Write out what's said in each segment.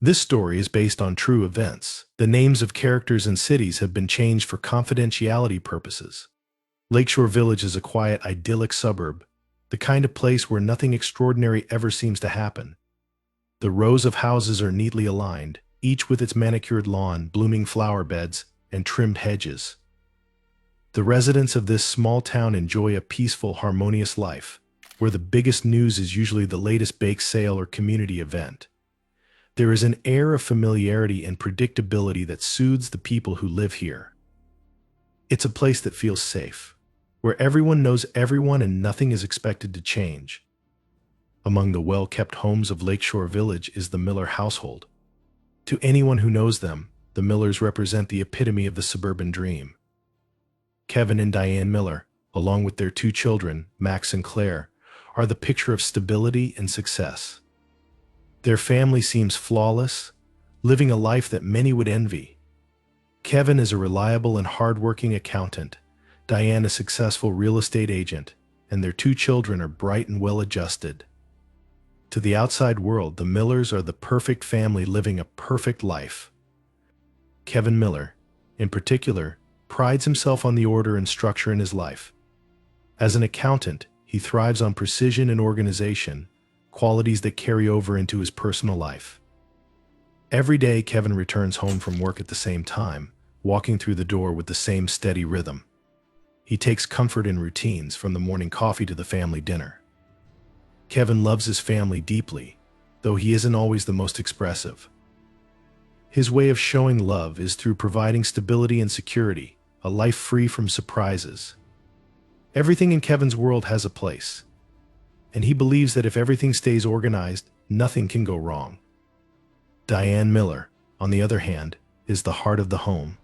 This story is based on true events. The names of characters and cities have been changed for confidentiality purposes. Lakeshore Village is a quiet, idyllic suburb, the kind of place where nothing extraordinary ever seems to happen. The rows of houses are neatly aligned, each with its manicured lawn, blooming flower beds, and trimmed hedges. The residents of this small town enjoy a peaceful, harmonious life, where the biggest news is usually the latest bake sale or community event. There is an air of familiarity and predictability that soothes the people who live here. It's a place that feels safe, where everyone knows everyone and nothing is expected to change. Among the well-kept homes of Lakeshore Village is the Miller household. To anyone who knows them, the Millers represent the epitome of the suburban dream. Kevin and Diane Miller, along with their two children, Max and Claire, are the picture of stability and success. Their family seems flawless, living a life that many would envy. Kevin is a reliable and hardworking accountant, Diane a successful real estate agent, and their two children are bright and well-adjusted. To the outside world, the Millers are the perfect family living a perfect life. Kevin Miller, in particular, prides himself on the order and structure in his life. As an accountant, he thrives on precision and organization, qualities that carry over into his personal life. Every day, Kevin returns home from work at the same time, walking through the door with the same steady rhythm. He takes comfort in routines, from the morning coffee to the family dinner. Kevin loves his family deeply, though he isn't always the most expressive. His way of showing love is through providing stability and security, a life free from surprises. Everything in Kevin's world has a place, and he believes that if everything stays organized, nothing can go wrong. Diane Miller, on the other hand, is the heart of the home.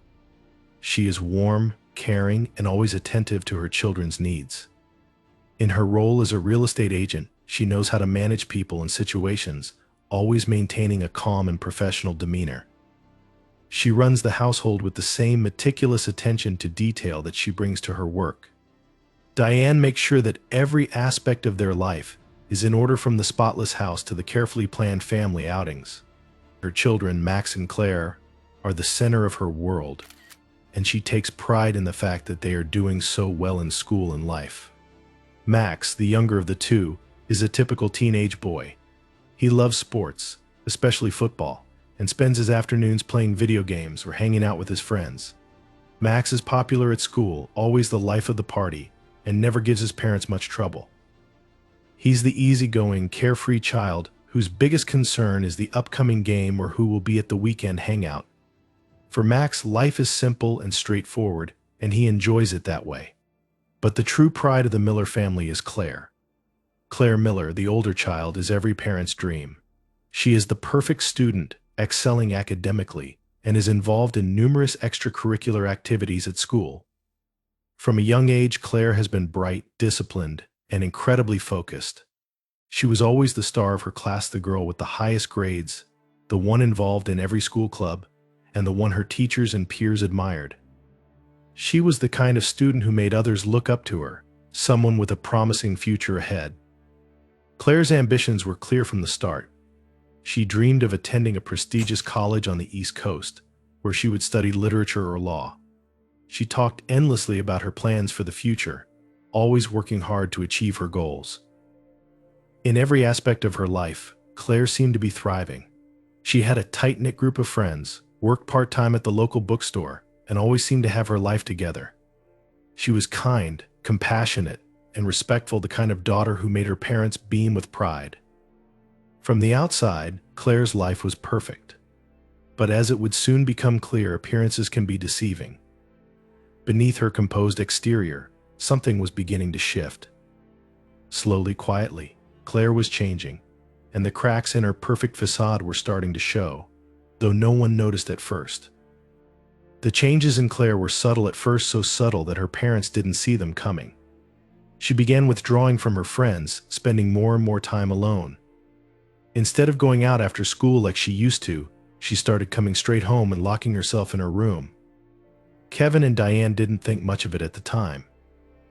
She is warm, caring, and always attentive to her children's needs. In her role as a real estate agent, she knows how to manage people and situations, always maintaining a calm and professional demeanor. She runs the household with the same meticulous attention to detail that she brings to her work. Diane makes sure that every aspect of their life is in order, from the spotless house to the carefully planned family outings. Her children, Max and Claire, are the center of her world, and she takes pride in the fact that they are doing so well in school and life. Max, the younger of the two, is a typical teenage boy. He loves sports, especially football, and spends his afternoons playing video games or hanging out with his friends. Max is popular at school, always the life of the party, and never gives his parents much trouble. He's the easygoing, carefree child whose biggest concern is the upcoming game or who will be at the weekend hangout. For Max, life is simple and straightforward, and he enjoys it that way. But the true pride of the Miller family is Claire. Claire Miller, the older child, is every parent's dream. She is the perfect student, excelling academically, and is involved in numerous extracurricular activities at school. From a young age, Claire has been bright, disciplined, and incredibly focused. She was always the star of her class, the girl with the highest grades, the one involved in every school club, and the one her teachers and peers admired. She was the kind of student who made others look up to her, someone with a promising future ahead. Claire's ambitions were clear from the start. She dreamed of attending a prestigious college on the East Coast, where she would study literature or law. She talked endlessly about her plans for the future, always working hard to achieve her goals. In every aspect of her life, Claire seemed to be thriving. She had a tight-knit group of friends, worked part-time at the local bookstore, and always seemed to have her life together. She was kind, compassionate, and respectful, the kind of daughter who made her parents beam with pride. From the outside, Claire's life was perfect. But as it would soon become clear, appearances can be deceiving. Beneath her composed exterior, something was beginning to shift. Slowly, quietly, Claire was changing, and the cracks in her perfect facade were starting to show, though no one noticed at first. The changes in Claire were subtle at first, so subtle that her parents didn't see them coming. She began withdrawing from her friends, spending more and more time alone. Instead of going out after school like she used to, she started coming straight home and locking herself in her room. Kevin and Diane didn't think much of it at the time.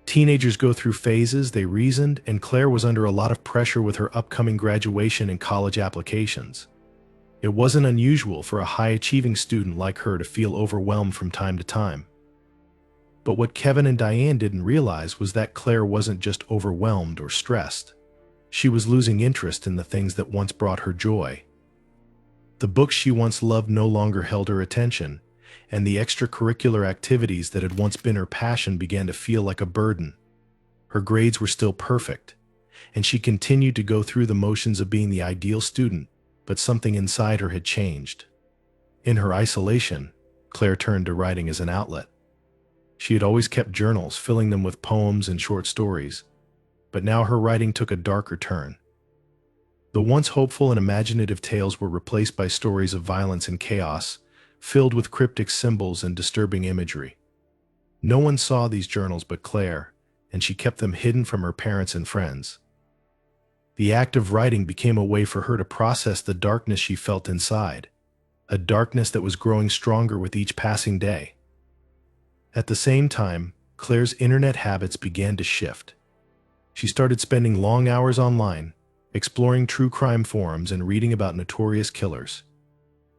Teenagers go through phases, they reasoned, and Claire was under a lot of pressure with her upcoming graduation and college applications. It wasn't unusual for a high-achieving student like her to feel overwhelmed from time to time. But what Kevin and Diane didn't realize was that Claire wasn't just overwhelmed or stressed. She was losing interest in the things that once brought her joy. The books she once loved no longer held her attention, and the extracurricular activities that had once been her passion began to feel like a burden. Her grades were still perfect, and she continued to go through the motions of being the ideal student, but something inside her had changed. In her isolation, Claire turned to writing as an outlet. She had always kept journals, filling them with poems and short stories, but now her writing took a darker turn. The once hopeful and imaginative tales were replaced by stories of violence and chaos, filled with cryptic symbols and disturbing imagery. No one saw these journals but Claire, and she kept them hidden from her parents and friends. The act of writing became a way for her to process the darkness she felt inside, a darkness that was growing stronger with each passing day. At the same time, Claire's internet habits began to shift. She started spending long hours online, exploring true crime forums and reading about notorious killers.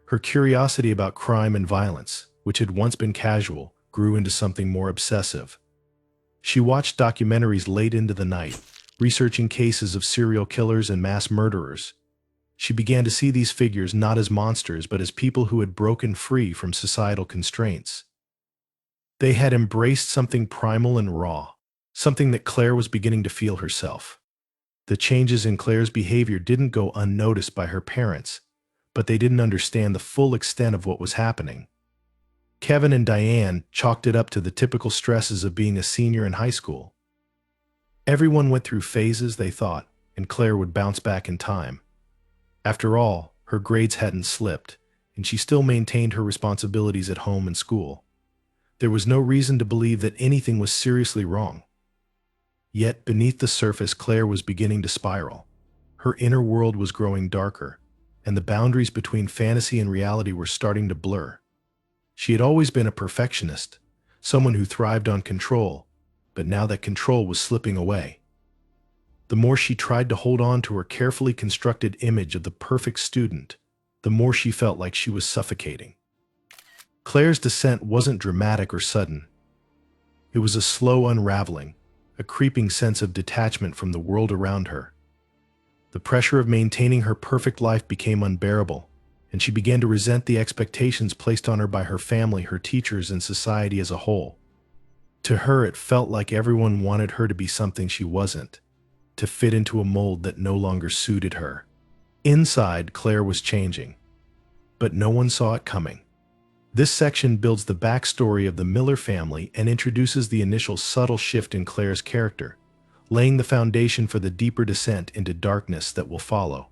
Her curiosity about crime and violence, which had once been casual, grew into something more obsessive. She watched documentaries late into the night, researching cases of serial killers and mass murderers. She began to see these figures not as monsters but as people who had broken free from societal constraints. They had embraced something primal and raw, something that Claire was beginning to feel herself. The changes in Claire's behavior didn't go unnoticed by her parents, but they didn't understand the full extent of what was happening. Kevin and Diane chalked it up to the typical stresses of being a senior in high school. Everyone went through phases, they thought, and Claire would bounce back in time. After all, her grades hadn't slipped, and she still maintained her responsibilities at home and school. There was no reason to believe that anything was seriously wrong. Yet, beneath the surface, Claire was beginning to spiral. Her inner world was growing darker, and the boundaries between fantasy and reality were starting to blur. She had always been a perfectionist, someone who thrived on control, but now that control was slipping away. The more she tried to hold on to her carefully constructed image of the perfect student, the more she felt like she was suffocating. Claire's descent wasn't dramatic or sudden. It was a slow unraveling, a creeping sense of detachment from the world around her. The pressure of maintaining her perfect life became unbearable, and she began to resent the expectations placed on her by her family, her teachers, and society as a whole. To her, it felt like everyone wanted her to be something she wasn't, to fit into a mold that no longer suited her. Inside, Claire was changing, but no one saw it coming. This section builds the backstory of the Miller family and introduces the initial subtle shift in Claire's character, laying the foundation for the deeper descent into darkness that will follow.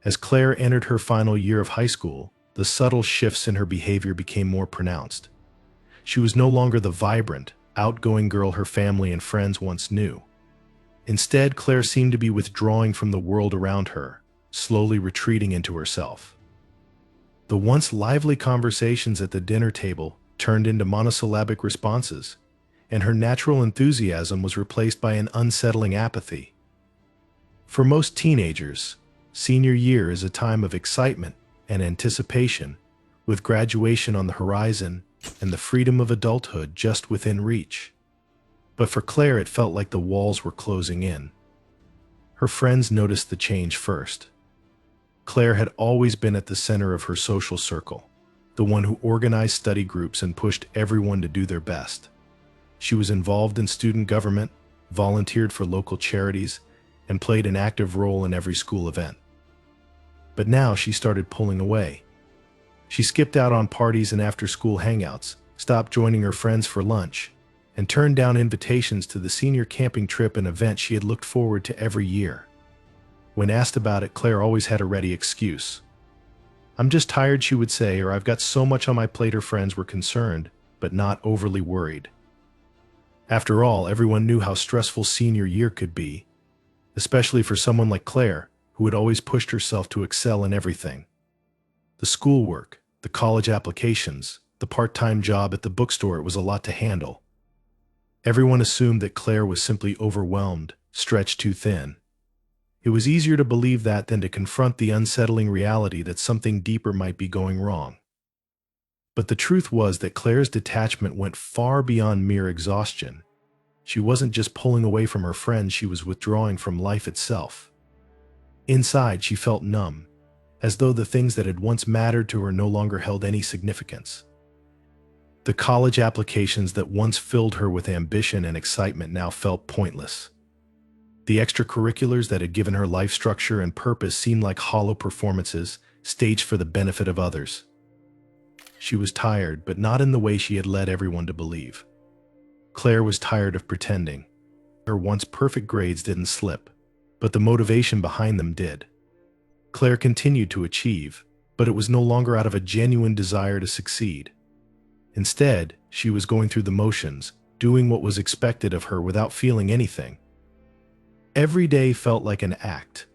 As Claire entered her final year of high school, the subtle shifts in her behavior became more pronounced. She was no longer the vibrant, outgoing girl her family and friends once knew. Instead, Claire seemed to be withdrawing from the world around her, slowly retreating into herself. The once lively conversations at the dinner table turned into monosyllabic responses, and her natural enthusiasm was replaced by an unsettling apathy. For most teenagers, senior year is a time of excitement and anticipation, with graduation on the horizon and the freedom of adulthood just within reach. But for Claire, it felt like the walls were closing in. Her friends noticed the change first. Claire had always been at the center of her social circle, the one who organized study groups and pushed everyone to do their best. She was involved in student government, volunteered for local charities, and played an active role in every school event. But now she started pulling away. She skipped out on parties and after-school hangouts, stopped joining her friends for lunch, and turned down invitations to the senior camping trip, an event she had looked forward to every year. When asked about it, Claire always had a ready excuse. "I'm just tired," she would say, or "I've got so much on my plate." Her friends were concerned, but not overly worried. After all, everyone knew how stressful senior year could be, especially for someone like Claire, who had always pushed herself to excel in everything. The schoolwork, the college applications, the part-time job at the bookstore, it was a lot to handle. Everyone assumed that Claire was simply overwhelmed, stretched too thin. It was easier to believe that than to confront the unsettling reality that something deeper might be going wrong. But the truth was that Claire's detachment went far beyond mere exhaustion. She wasn't just pulling away from her friends, she was withdrawing from life itself. Inside, she felt numb, as though the things that had once mattered to her no longer held any significance. The college applications that once filled her with ambition and excitement now felt pointless. The extracurriculars that had given her life structure and purpose seemed like hollow performances, staged for the benefit of others. She was tired, but not in the way she had led everyone to believe. Claire was tired of pretending. Her once perfect grades didn't slip, but the motivation behind them did. Claire continued to achieve, but it was no longer out of a genuine desire to succeed. Instead, she was going through the motions, doing what was expected of her without feeling anything. Every day felt like an act,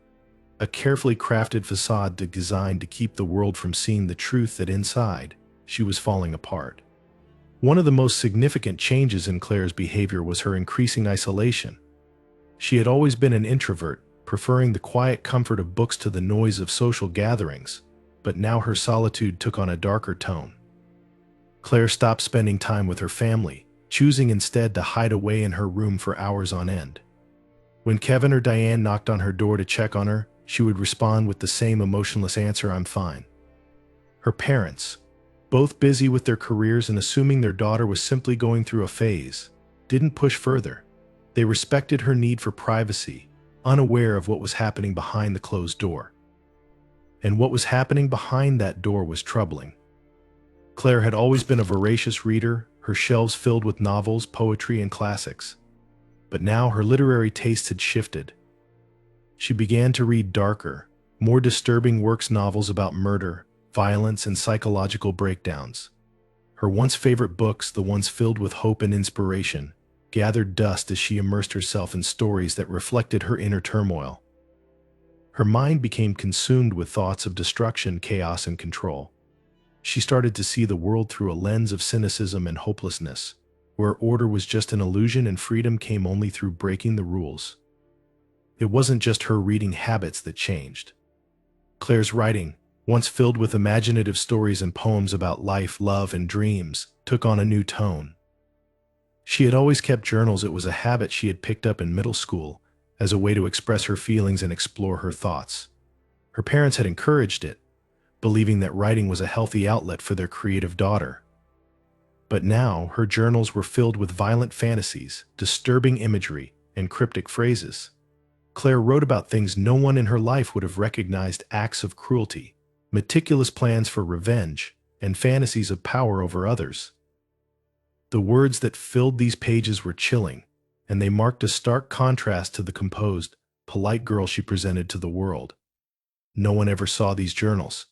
a carefully crafted facade designed to keep the world from seeing the truth that inside, she was falling apart. One of the most significant changes in Claire's behavior was her increasing isolation. She had always been an introvert, preferring the quiet comfort of books to the noise of social gatherings, but now her solitude took on a darker tone. Claire stopped spending time with her family, choosing instead to hide away in her room for hours on end. When Kevin or Diane knocked on her door to check on her, she would respond with the same emotionless answer, "I'm fine." Her parents, both busy with their careers and assuming their daughter was simply going through a phase, didn't push further. They respected her need for privacy, unaware of what was happening behind the closed door. And what was happening behind that door was troubling. Claire had always been a voracious reader, her shelves filled with novels, poetry, and classics. But now her literary taste had shifted. She began to read darker, more disturbing works, novels about murder, violence, and psychological breakdowns. Her once favorite books, the ones filled with hope and inspiration, gathered dust as she immersed herself in stories that reflected her inner turmoil. Her mind became consumed with thoughts of destruction, chaos, and control. She started to see the world through a lens of cynicism and hopelessness, where order was just an illusion and freedom came only through breaking the rules. It wasn't just her reading habits that changed. Claire's writing, once filled with imaginative stories and poems about life, love, and dreams, took on a new tone. She had always kept journals. It was a habit she had picked up in middle school as a way to express her feelings and explore her thoughts. Her parents had encouraged it, believing that writing was a healthy outlet for their creative daughter. But now her journals were filled with violent fantasies, disturbing imagery, and cryptic phrases. Claire wrote about things no one in her life would have recognized: acts of cruelty, meticulous plans for revenge, and fantasies of power over others. The words that filled these pages were chilling, and they marked a stark contrast to the composed, polite girl she presented to the world. No one ever saw these journals.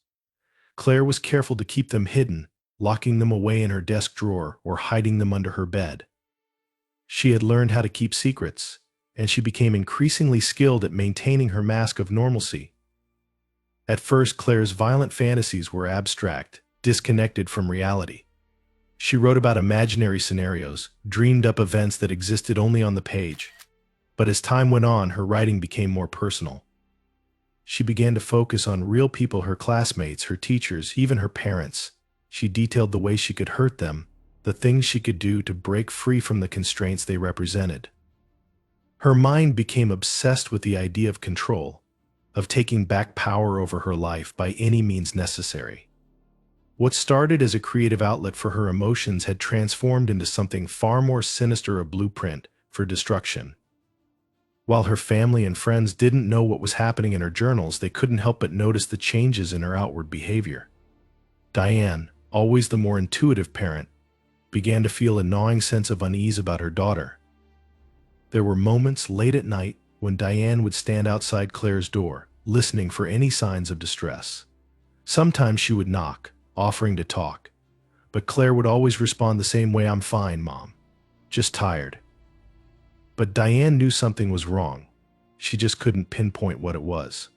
Claire was careful to keep them hidden, locking them away in her desk drawer or hiding them under her bed. She had learned how to keep secrets, and she became increasingly skilled at maintaining her mask of normalcy. At first, Claire's violent fantasies were abstract, disconnected from reality. She wrote about imaginary scenarios, dreamed up events that existed only on the page. But as time went on, her writing became more personal. She began to focus on real people: her classmates, her teachers, even her parents. She detailed the ways she could hurt them, the things she could do to break free from the constraints they represented. Her mind became obsessed with the idea of control, of taking back power over her life by any means necessary. What started as a creative outlet for her emotions had transformed into something far more sinister: a blueprint for destruction. While her family and friends didn't know what was happening in her journals, they couldn't help but notice the changes in her outward behavior. Diane, always the more intuitive parent, began to feel a gnawing sense of unease about her daughter. There were moments late at night when Diane would stand outside Claire's door, listening for any signs of distress. Sometimes she would knock, offering to talk, but Claire would always respond the same way: "I'm fine, Mom. Just tired." But Diane knew something was wrong. She just couldn't pinpoint what it was.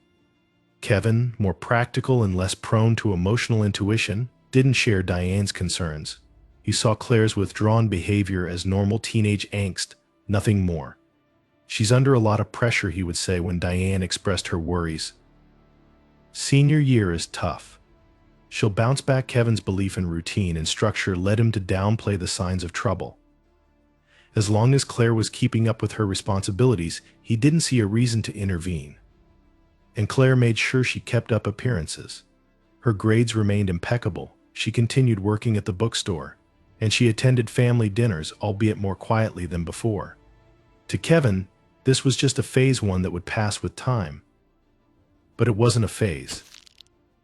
Kevin, more practical and less prone to emotional intuition, didn't share Diane's concerns. He saw Claire's withdrawn behavior as normal teenage angst, nothing more. She's under a lot of pressure, he would say when Diane expressed her worries. Senior year is tough. She'll bounce back. Kevin's belief in routine and structure led him to downplay the signs of trouble. As long as Claire was keeping up with her responsibilities, he didn't see a reason to intervene. And Claire made sure she kept up appearances. Her grades remained impeccable, she continued working at the bookstore, and she attended family dinners, albeit more quietly than before. To Kevin, this was just a phase one that would pass with time. But it wasn't a phase.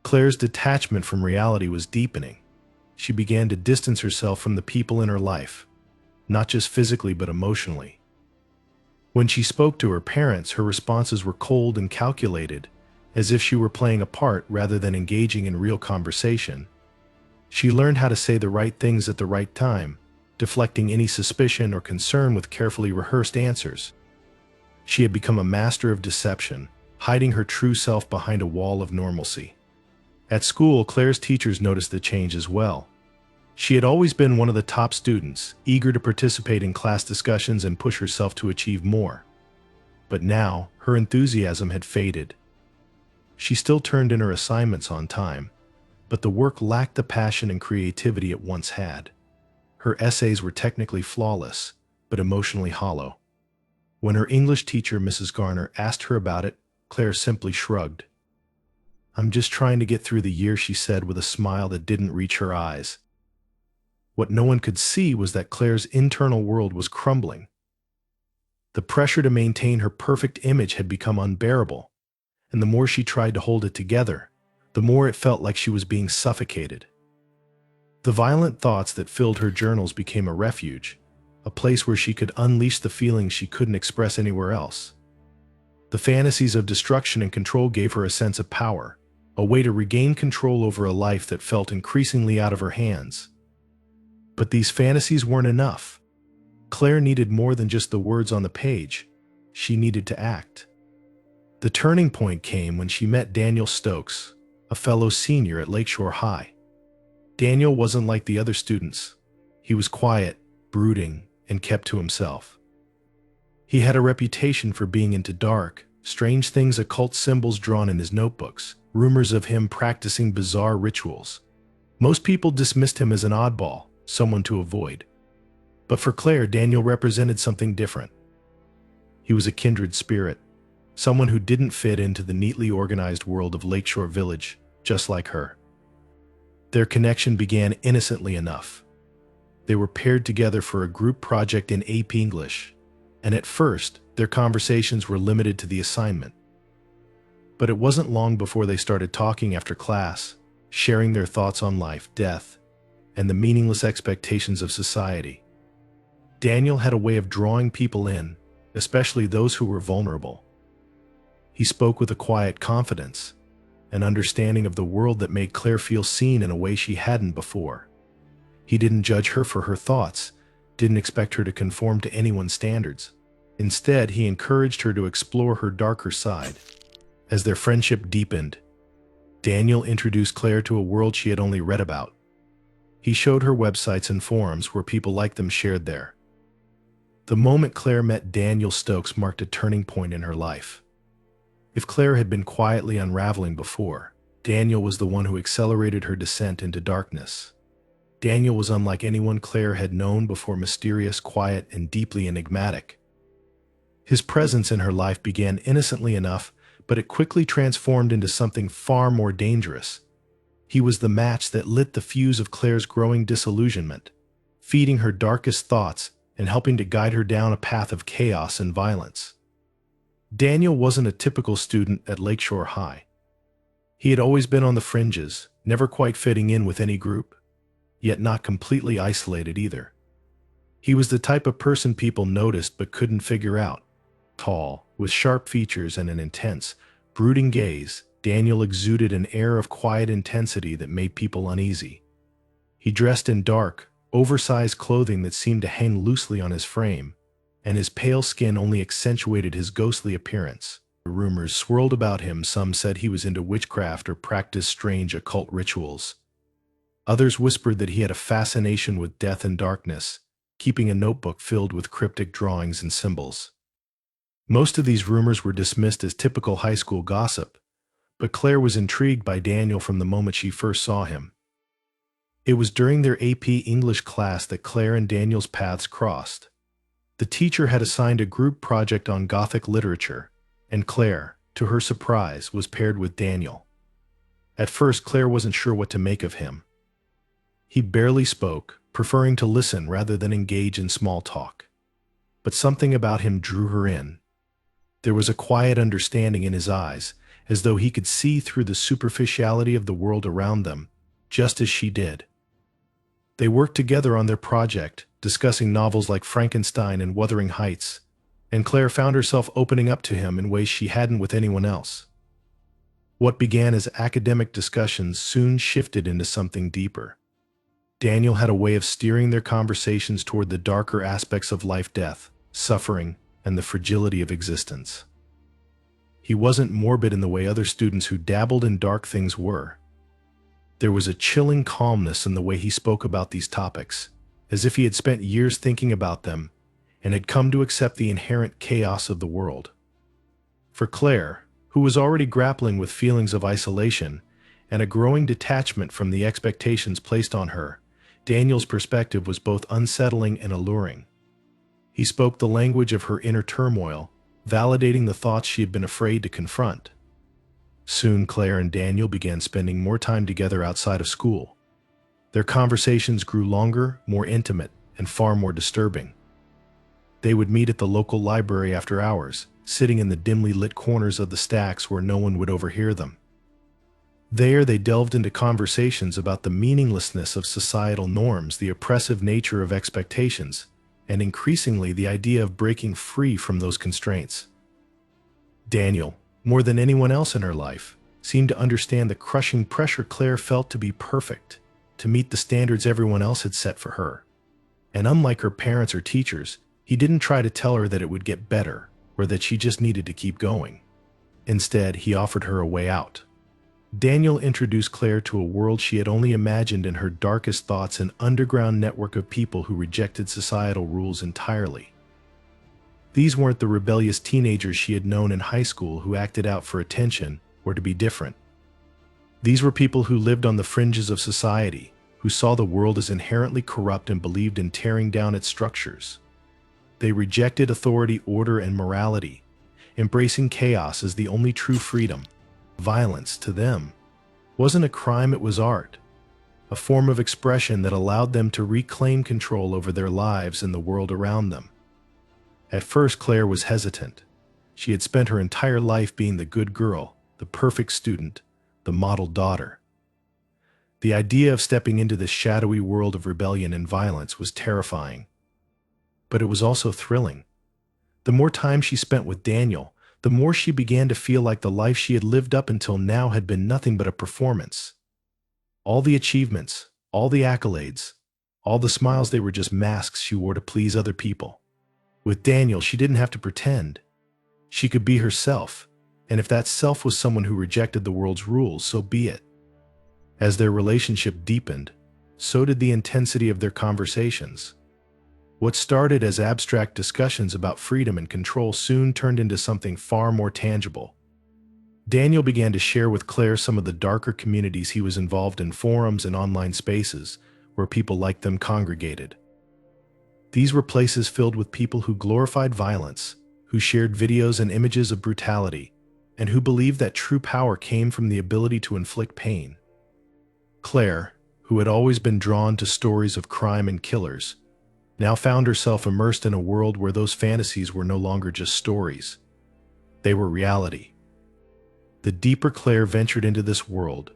Claire's detachment from reality was deepening. She began to distance herself from the people in her life, not just physically but emotionally. When she spoke to her parents, her responses were cold and calculated, as if she were playing a part rather than engaging in real conversation. She learned how to say the right things at the right time, deflecting any suspicion or concern with carefully rehearsed answers. She had become a master of deception, hiding her true self behind a wall of normalcy. At school, Claire's teachers noticed the change as well. She had always been one of the top students, eager to participate in class discussions and push herself to achieve more. But now, her enthusiasm had faded. She still turned in her assignments on time, but the work lacked the passion and creativity it once had. Her essays were technically flawless, but emotionally hollow. When her English teacher, Mrs. Garner, asked her about it, Claire simply shrugged. "I'm just trying to get through the year," she said with a smile that didn't reach her eyes. What no one could see was that Claire's internal world was crumbling. The pressure to maintain her perfect image had become unbearable, and the more she tried to hold it together, the more it felt like she was being suffocated. The violent thoughts that filled her journals became a refuge, a place where she could unleash the feelings she couldn't express anywhere else. The fantasies of destruction and control gave her a sense of power, a way to regain control over a life that felt increasingly out of her hands. But these fantasies weren't enough. Claire needed more than just the words on the page. She needed to act. The turning point came when she met Daniel Stokes, a fellow senior at Lakeshore High. Daniel wasn't like the other students. He was quiet, brooding, and kept to himself. He had a reputation for being into dark, strange things, occult symbols drawn in his notebooks, rumors of him practicing bizarre rituals. Most people dismissed him as an oddball, someone to avoid. But for Claire, Daniel represented something different. He was a kindred spirit, someone who didn't fit into the neatly organized world of Lakeshore Village, just like her. Their connection began innocently enough. They were paired together for a group project in AP English, and at first, their conversations were limited to the assignment. But it wasn't long before they started talking after class, sharing their thoughts on life, death, and the meaningless expectations of society. Daniel had a way of drawing people in, especially those who were vulnerable. He spoke with a quiet confidence, an understanding of the world that made Claire feel seen in a way she hadn't before. He didn't judge her for her thoughts, didn't expect her to conform to anyone's standards. Instead, he encouraged her to explore her darker side. As their friendship deepened, Daniel introduced Claire to a world she had only read about. He showed her websites and forums where people like them shared there. The moment Claire met Daniel Stokes marked a turning point in her life. If Claire had been quietly unraveling before, Daniel was the one who accelerated her descent into darkness. Daniel was unlike anyone Claire had known before, mysterious, quiet, and deeply enigmatic. His presence in her life began innocently enough, but it quickly transformed into something far more dangerous. He was the match that lit the fuse of Claire's growing disillusionment, feeding her darkest thoughts and helping to guide her down a path of chaos and violence. Daniel wasn't a typical student at Lakeshore High. He had always been on the fringes, never quite fitting in with any group, yet not completely isolated either. He was the type of person people noticed but couldn't figure out. Tall, with sharp features and an intense, brooding gaze, Daniel exuded an air of quiet intensity that made people uneasy. He dressed in dark, oversized clothing that seemed to hang loosely on his frame, and his pale skin only accentuated his ghostly appearance. Rumors swirled about him. Some said he was into witchcraft or practiced strange occult rituals. Others whispered that he had a fascination with death and darkness, keeping a notebook filled with cryptic drawings and symbols. Most of these rumors were dismissed as typical high school gossip, but Claire was intrigued by Daniel from the moment she first saw him. It was during their AP English class that Claire and Daniel's paths crossed. The teacher had assigned a group project on Gothic literature, and Claire, to her surprise, was paired with Daniel. At first, Claire wasn't sure what to make of him. He barely spoke, preferring to listen rather than engage in small talk. But something about him drew her in. There was a quiet understanding in his eyes, as though he could see through the superficiality of the world around them, just as she did. They worked together on their project, discussing novels like Frankenstein and Wuthering Heights, and Claire found herself opening up to him in ways she hadn't with anyone else. What began as academic discussions soon shifted into something deeper. Daniel had a way of steering their conversations toward the darker aspects of life-death, suffering, and the fragility of existence. He wasn't morbid in the way other students who dabbled in dark things were. There was a chilling calmness in the way he spoke about these topics, as if he had spent years thinking about them and had come to accept the inherent chaos of the world. For Claire, who was already grappling with feelings of isolation and a growing detachment from the expectations placed on her, Daniel's perspective was both unsettling and alluring. He spoke the language of her inner turmoil, validating the thoughts she had been afraid to confront. Soon, Claire and Daniel began spending more time together outside of school. Their conversations grew longer, more intimate, and far more disturbing. They would meet at the local library after hours, sitting in the dimly lit corners of the stacks where no one would overhear them. There, they delved into conversations about the meaninglessness of societal norms, the oppressive nature of expectations, and increasingly the idea of breaking free from those constraints. Daniel, more than anyone else in her life, seemed to understand the crushing pressure Claire felt to be perfect, to meet the standards everyone else had set for her. And unlike her parents or teachers, he didn't try to tell her that it would get better or that she just needed to keep going. Instead, he offered her a way out. Daniel introduced Claire to a world she had only imagined in her darkest thoughts, an underground network of people who rejected societal rules entirely. These weren't the rebellious teenagers she had known in high school who acted out for attention or to be different. These were people who lived on the fringes of society, who saw the world as inherently corrupt and believed in tearing down its structures. They rejected authority, order, and morality, embracing chaos as the only true freedom. Violence, to them, wasn't a crime, it was art, a form of expression that allowed them to reclaim control over their lives and the world around them. At first, Claire was hesitant. She had spent her entire life being the good girl, the perfect student, the model daughter. The idea of stepping into this shadowy world of rebellion and violence was terrifying. But it was also thrilling. The more time she spent with Daniel, the more she began to feel like the life she had lived up until now had been nothing but a performance. All the achievements, all the accolades, all the smiles, they were just masks she wore to please other people. With Daniel, she didn't have to pretend. She could be herself, and if that self was someone who rejected the world's rules, so be it. As their relationship deepened, so did the intensity of their conversations. What started as abstract discussions about freedom and control soon turned into something far more tangible. Daniel began to share with Claire some of the darker communities he was involved in, forums and online spaces where people like them congregated. These were places filled with people who glorified violence, who shared videos and images of brutality, and who believed that true power came from the ability to inflict pain. Claire, who had always been drawn to stories of crime and killers, now found herself immersed in a world where those fantasies were no longer just stories. They were reality. The deeper Claire ventured into this world,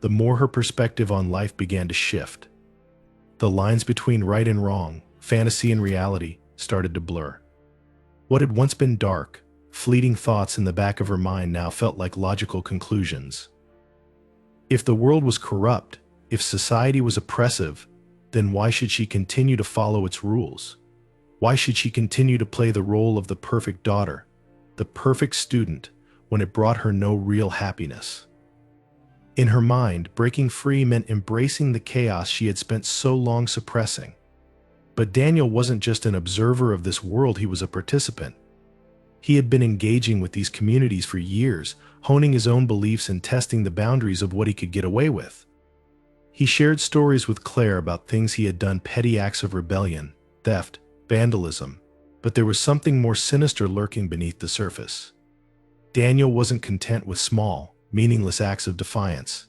the more her perspective on life began to shift. The lines between right and wrong, fantasy and reality, started to blur. What had once been dark, fleeting thoughts in the back of her mind now felt like logical conclusions. If the world was corrupt, if society was oppressive, then why should she continue to follow its rules? Why should she continue to play the role of the perfect daughter, the perfect student, when it brought her no real happiness? In her mind, breaking free meant embracing the chaos she had spent so long suppressing. But Daniel wasn't just an observer of this world, he was a participant. He had been engaging with these communities for years, honing his own beliefs and testing the boundaries of what he could get away with. He shared stories with Claire about things he had done, petty acts of rebellion, theft, vandalism, but there was something more sinister lurking beneath the surface. Daniel wasn't content with small, meaningless acts of defiance.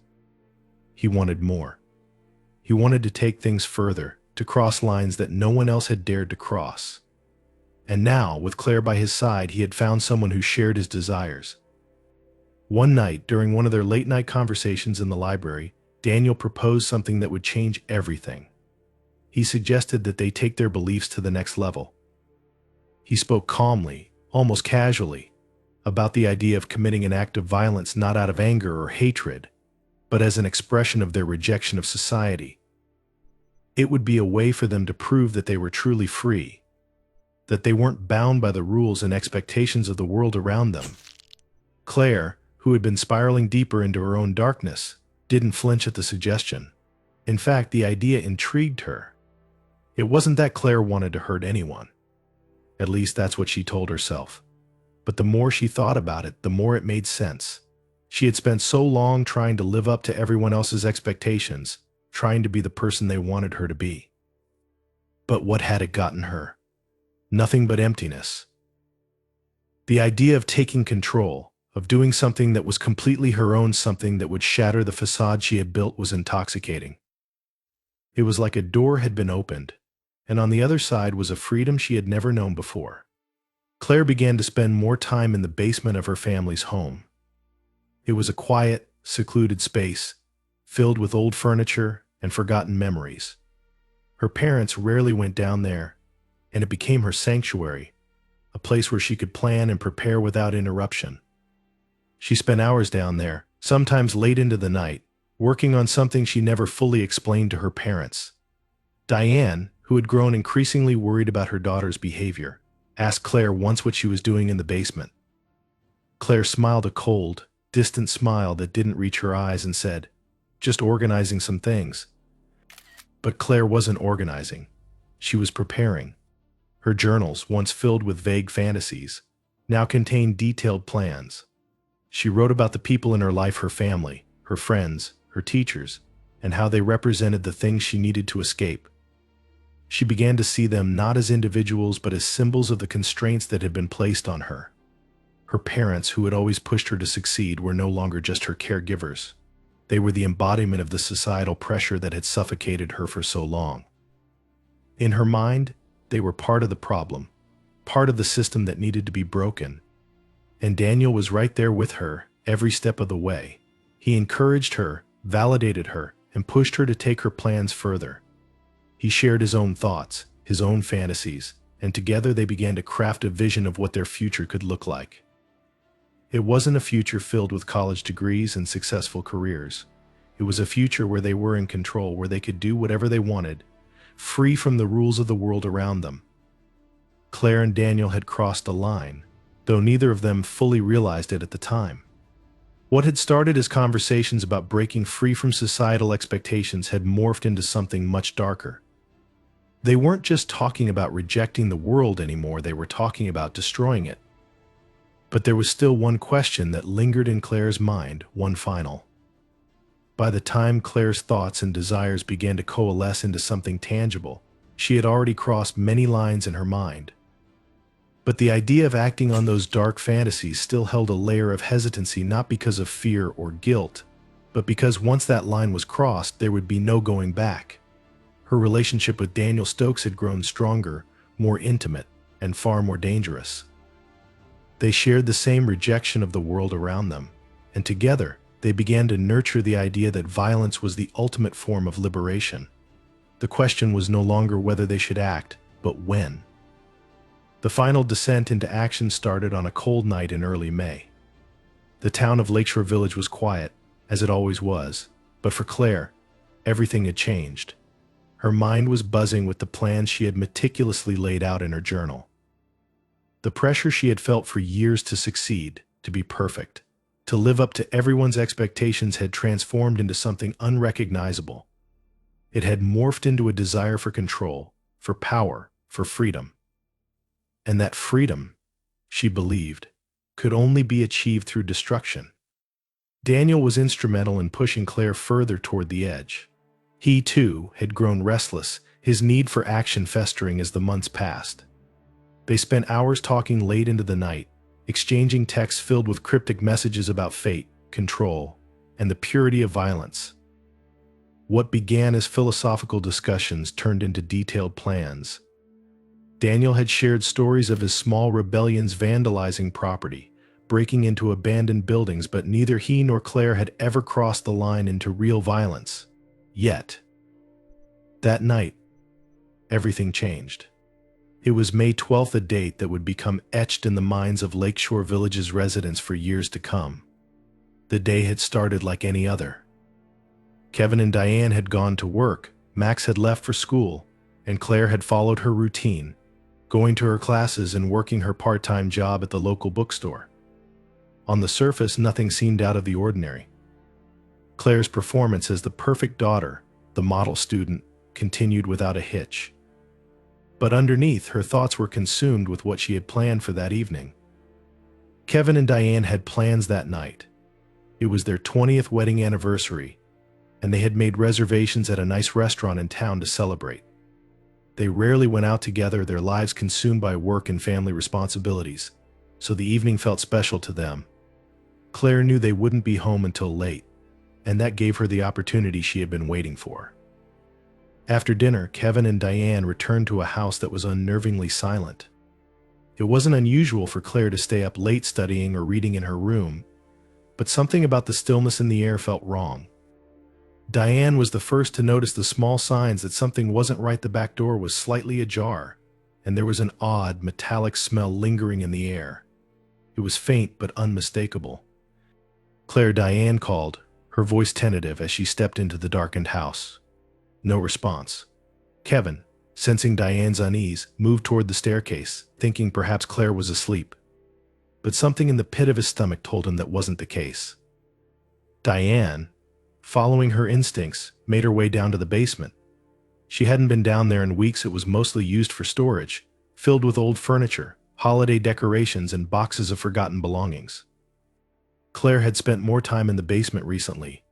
He wanted more. He wanted to take things further, to cross lines that no one else had dared to cross. And now, with Claire by his side, he had found someone who shared his desires. One night, during one of their late-night conversations in the library, Daniel proposed something that would change everything. He suggested that they take their beliefs to the next level. He spoke calmly, almost casually, about the idea of committing an act of violence not out of anger or hatred, but as an expression of their rejection of society. It would be a way for them to prove that they were truly free, that they weren't bound by the rules and expectations of the world around them. Claire, who had been spiraling deeper into her own darkness, didn't flinch at the suggestion. In fact, the idea intrigued her. It wasn't that Claire wanted to hurt anyone. At least that's what she told herself. But the more she thought about it, the more it made sense. She had spent so long trying to live up to everyone else's expectations, trying to be the person they wanted her to be. But what had it gotten her? Nothing but emptiness. The idea of taking control, of doing something that was completely her own, something that would shatter the facade she had built, was intoxicating. It was like a door had been opened, and on the other side was a freedom she had never known before. Claire began to spend more time in the basement of her family's home. It was a quiet, secluded space, filled with old furniture and forgotten memories. Her parents rarely went down there, and it became her sanctuary, a place where she could plan and prepare without interruption. She spent hours down there, sometimes late into the night, working on something she never fully explained to her parents. Diane, who had grown increasingly worried about her daughter's behavior, asked Claire once what she was doing in the basement. Claire smiled a cold, distant smile that didn't reach her eyes and said, "Just organizing some things." But Claire wasn't organizing. She was preparing. Her journals, once filled with vague fantasies, now contained detailed plans. She wrote about the people in her life, her family, her friends, her teachers, and how they represented the things she needed to escape. She began to see them not as individuals but as symbols of the constraints that had been placed on her. Her parents, who had always pushed her to succeed, were no longer just her caregivers. They were the embodiment of the societal pressure that had suffocated her for so long. In her mind, they were part of the problem, part of the system that needed to be broken. And Daniel was right there with her, every step of the way. He encouraged her, validated her, and pushed her to take her plans further. He shared his own thoughts, his own fantasies, and together they began to craft a vision of what their future could look like. It wasn't a future filled with college degrees and successful careers. It was a future where they were in control, where they could do whatever they wanted, free from the rules of the world around them. Claire and Daniel had crossed a line, though neither of them fully realized it at the time. What had started as conversations about breaking free from societal expectations had morphed into something much darker. They weren't just talking about rejecting the world anymore, they were talking about destroying it. But there was still one question that lingered in Claire's mind, one final. By the time Claire's thoughts and desires began to coalesce into something tangible, she had already crossed many lines in her mind. But the idea of acting on those dark fantasies still held a layer of hesitancy, not because of fear or guilt, but because once that line was crossed, there would be no going back. Her relationship with Daniel Stokes had grown stronger, more intimate, and far more dangerous. They shared the same rejection of the world around them, and together they began to nurture the idea that violence was the ultimate form of liberation. The question was no longer whether they should act, but when. The final descent into action started on a cold night in early May. The town of Lakeshore Village was quiet, as it always was, but for Claire, everything had changed. Her mind was buzzing with the plans she had meticulously laid out in her journal. The pressure she had felt for years to succeed, to be perfect, to live up to everyone's expectations had transformed into something unrecognizable. It had morphed into a desire for control, for power, for freedom. And that freedom, she believed, could only be achieved through destruction. Daniel was instrumental in pushing Claire further toward the edge. He, too, had grown restless, his need for action festering as the months passed. They spent hours talking late into the night, exchanging texts filled with cryptic messages about fate, control, and the purity of violence. What began as philosophical discussions turned into detailed plans. Daniel had shared stories of his small rebellions vandalizing property, breaking into abandoned buildings, but neither he nor Claire had ever crossed the line into real violence. Yet, that night, everything changed. It was May 12th, a date that would become etched in the minds of Lakeshore Village's residents for years to come. The day had started like any other. Kevin and Diane had gone to work, Max had left for school, and Claire had followed her routine, going to her classes and working her part-time job at the local bookstore. On the surface, nothing seemed out of the ordinary. Claire's performance as the perfect daughter, the model student, continued without a hitch. But underneath, her thoughts were consumed with what she had planned for that evening. Kevin and Diane had plans that night. It was their 20th wedding anniversary, and they had made reservations at a nice restaurant in town to celebrate. They rarely went out together, their lives consumed by work and family responsibilities, so the evening felt special to them. Claire knew they wouldn't be home until late, and that gave her the opportunity she had been waiting for. After dinner, Kevin and Diane returned to a house that was unnervingly silent. It wasn't unusual for Claire to stay up late studying or reading in her room, but something about the stillness in the air felt wrong. Diane was the first to notice the small signs that something wasn't right. The back door was slightly ajar, and there was an odd, metallic smell lingering in the air. It was faint but unmistakable. "Claire," Diane called, her voice tentative as she stepped into the darkened house. No response. Kevin, sensing Diane's unease, moved toward the staircase, thinking perhaps Claire was asleep. But something in the pit of his stomach told him that wasn't the case. Diane, following her instincts, made her way down to the basement. She hadn't been down there in weeks. It was mostly used for storage, filled with old furniture, holiday decorations, and boxes of forgotten belongings. Claire had spent more time in the basement recently,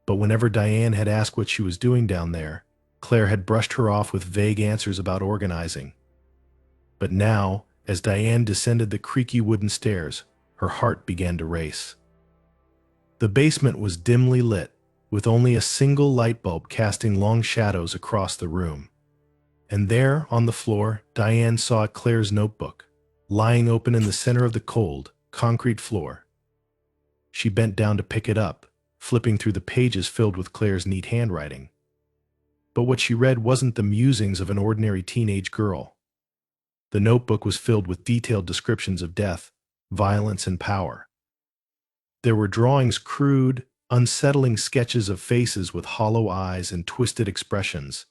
but whenever Diane had asked what she was doing down there, Claire had brushed her off with vague answers about organizing. But now, as Diane descended the creaky wooden stairs, her heart began to race. The basement was dimly lit, with only a single light bulb casting long shadows across the room. And there, on the floor, Diane saw Claire's notebook, lying open in the center of the cold, concrete floor. She bent down to pick it up, flipping through the pages filled with Claire's neat handwriting. But what she read wasn't the musings of an ordinary teenage girl. The notebook was filled with detailed descriptions of death, violence, and power. There were drawings, crude, unsettling sketches of faces with hollow eyes and twisted expressions,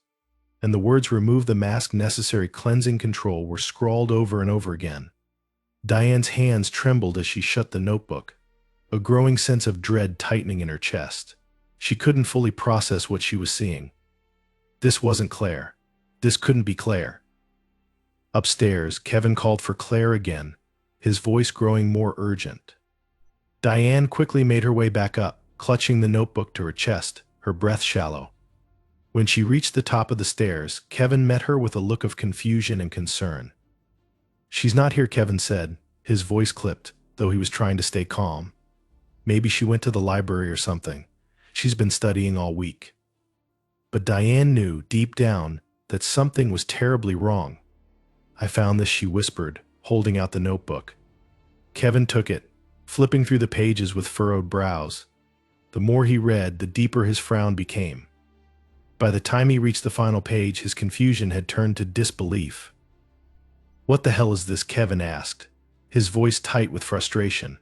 and the words "remove the mask, necessary cleansing control" were scrawled over and over again. Diane's hands trembled as she shut the notebook, a growing sense of dread tightening in her chest. She couldn't fully process what she was seeing. This wasn't Claire. This couldn't be Claire. Upstairs, Kevin called for Claire again, his voice growing more urgent. Diane quickly made her way back up, clutching the notebook to her chest, her breath shallow. When she reached the top of the stairs, Kevin met her with a look of confusion and concern. "She's not here," Kevin said, his voice clipped, though he was trying to stay calm. "Maybe she went to the library or something. She's been studying all week." But Diane knew, deep down, that something was terribly wrong. "I found this," she whispered, holding out the notebook. Kevin took it, flipping through the pages with furrowed brows. The more he read, the deeper his frown became. By the time he reached the final page, his confusion had turned to disbelief. "What the hell is this?" Kevin asked, his voice tight with frustration.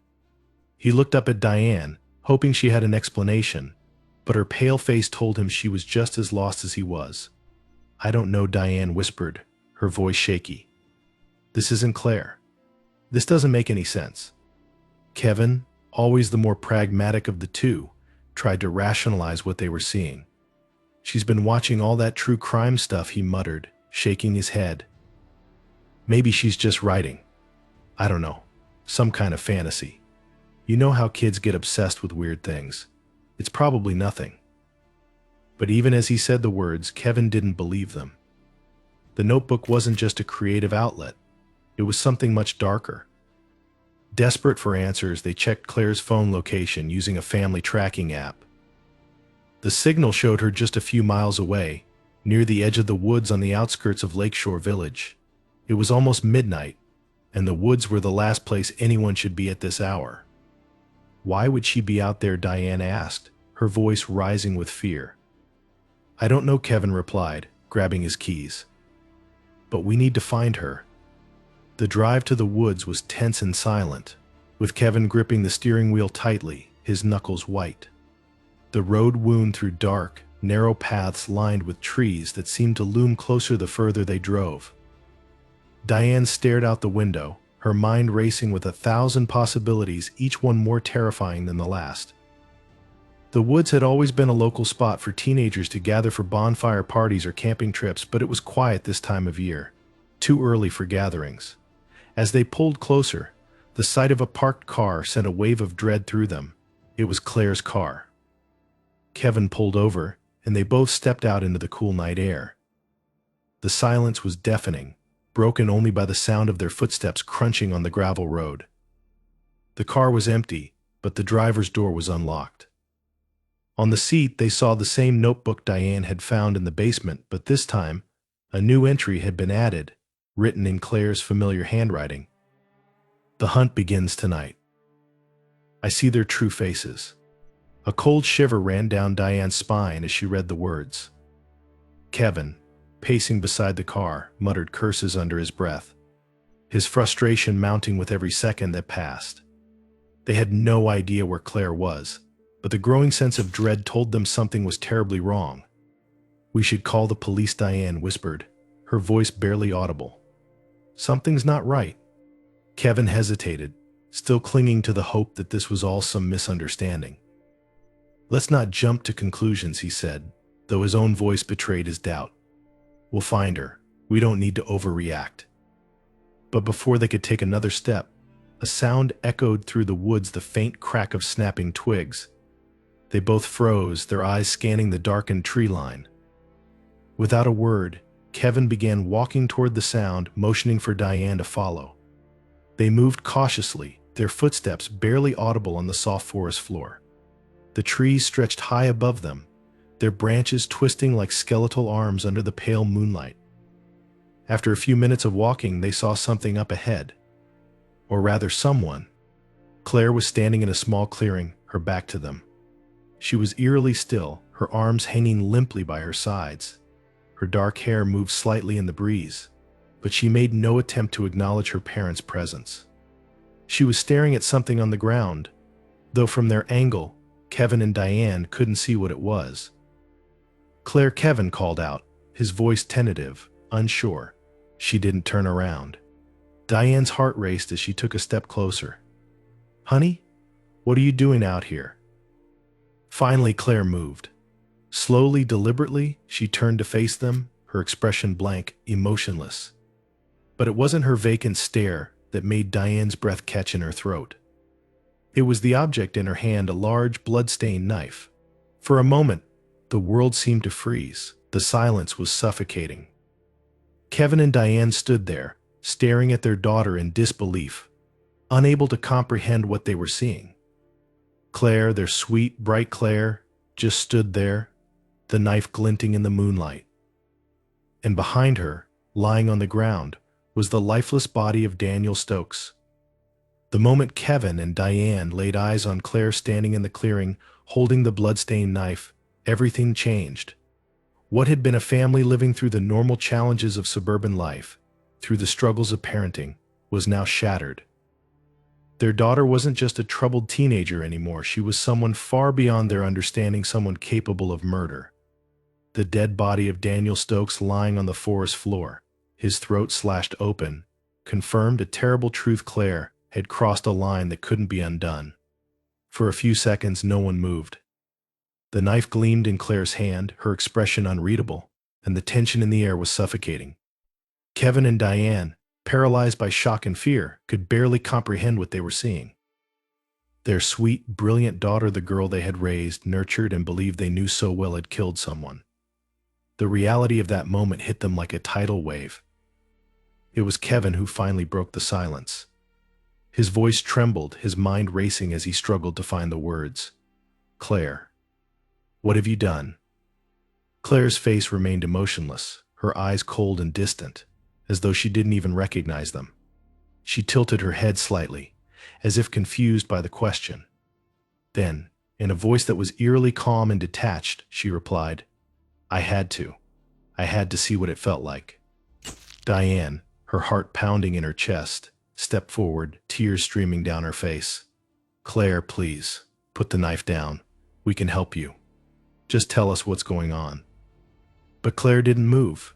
He looked up at Diane, hoping she had an explanation, but her pale face told him she was just as lost as he was. "I don't know," Diane whispered, her voice shaky. "This isn't Claire. This doesn't make any sense." Kevin, always the more pragmatic of the two, tried to rationalize what they were seeing. "She's been watching all that true crime stuff," he muttered, shaking his head. "Maybe she's just writing. I don't know, some kind of fantasy. You know how kids get obsessed with weird things. It's probably nothing. But even as he said the words, Kevin didn't believe them. The notebook wasn't just a creative outlet. It was something much darker. Desperate for answers, they checked Claire's phone location using a family tracking app. The signal showed her just a few miles away, near the edge of the woods on the outskirts of Lakeshore Village. It was almost midnight, and the woods were the last place anyone should be at this hour. Why would she be out there? Diane asked, her voice rising with fear. I don't know, Kevin replied, grabbing his keys. But we need to find her. The drive to the woods was tense and silent, with Kevin gripping the steering wheel tightly, his knuckles white. The road wound through dark, narrow paths lined with trees that seemed to loom closer the further they drove. Diane stared out the window, her mind racing with 1,000 possibilities, each one more terrifying than the last. The woods had always been a local spot for teenagers to gather for bonfire parties or camping trips, but it was quiet this time of year, too early for gatherings. As they pulled closer, the sight of a parked car sent a wave of dread through them. It was Claire's car. Kevin pulled over, and they both stepped out into the cool night air. The silence was deafening, broken only by the sound of their footsteps crunching on the gravel road. The car was empty, but the driver's door was unlocked. On the seat, they saw the same notebook Diane had found in the basement, but this time, a new entry had been added, written in Claire's familiar handwriting. The hunt begins tonight. I see their true faces. A cold shiver ran down Diane's spine as she read the words. Kevin, pacing beside the car, muttered curses under his breath, his frustration mounting with every second that passed. They had no idea where Claire was, but the growing sense of dread told them something was terribly wrong. We should call the police, Diane whispered, her voice barely audible. Something's not right. Kevin hesitated, still clinging to the hope that this was all some misunderstanding. Let's not jump to conclusions, he said, though his own voice betrayed his doubt. We'll find her. We don't need to overreact. But before they could take another step, a sound echoed through the woods, the faint crack of snapping twigs. They both froze, their eyes scanning the darkened tree line. Without a word, Kevin began walking toward the sound, motioning for Diane to follow. They moved cautiously, their footsteps barely audible on the soft forest floor. The trees stretched high above them, their branches twisting like skeletal arms under the pale moonlight. After a few minutes of walking, they saw something up ahead. Or rather, someone. Claire was standing in a small clearing, her back to them. She was eerily still, her arms hanging limply by her sides. Her dark hair moved slightly in the breeze, but she made no attempt to acknowledge her parents' presence. She was staring at something on the ground, though from their angle, Kevin and Diane couldn't see what it was. Claire, Kevin called out, his voice tentative, unsure. She didn't turn around. Diane's heart raced as she took a step closer. Honey, what are you doing out here? Finally, Claire moved. Slowly, deliberately, she turned to face them, her expression blank, emotionless. But it wasn't her vacant stare that made Diane's breath catch in her throat. It was the object in her hand, a large, blood-stained knife. For a moment, the world seemed to freeze. The silence was suffocating. Kevin and Diane stood there, staring at their daughter in disbelief, unable to comprehend what they were seeing. Claire, their sweet, bright Claire, just stood there, the knife glinting in the moonlight. And behind her, lying on the ground, was the lifeless body of Daniel Stokes. The moment Kevin and Diane laid eyes on Claire standing in the clearing, holding the bloodstained knife, everything changed. What had been a family living through the normal challenges of suburban life, through the struggles of parenting, was now shattered. Their daughter wasn't just a troubled teenager anymore, she was someone far beyond their understanding, someone capable of murder. The dead body of Daniel Stokes lying on the forest floor, his throat slashed open, confirmed a terrible truth. Claire had crossed a line that couldn't be undone. For a few seconds, no one moved. The knife gleamed in Claire's hand, her expression unreadable, and the tension in the air was suffocating. Kevin and Diane, paralyzed by shock and fear, could barely comprehend what they were seeing. Their sweet, brilliant daughter, the girl they had raised, nurtured, and believed they knew so well, had killed someone. The reality of that moment hit them like a tidal wave. It was Kevin who finally broke the silence. His voice trembled, his mind racing as he struggled to find the words. "Claire, what have you done?" Claire's face remained emotionless, her eyes cold and distant, as though she didn't even recognize them. She tilted her head slightly, as if confused by the question. Then, in a voice that was eerily calm and detached, she replied, "I had to. I had to see what it felt like." Diane, her heart pounding in her chest, stepped forward, tears streaming down her face. "Claire, please, put the knife down. We can help you. Just tell us what's going on." But Claire didn't move.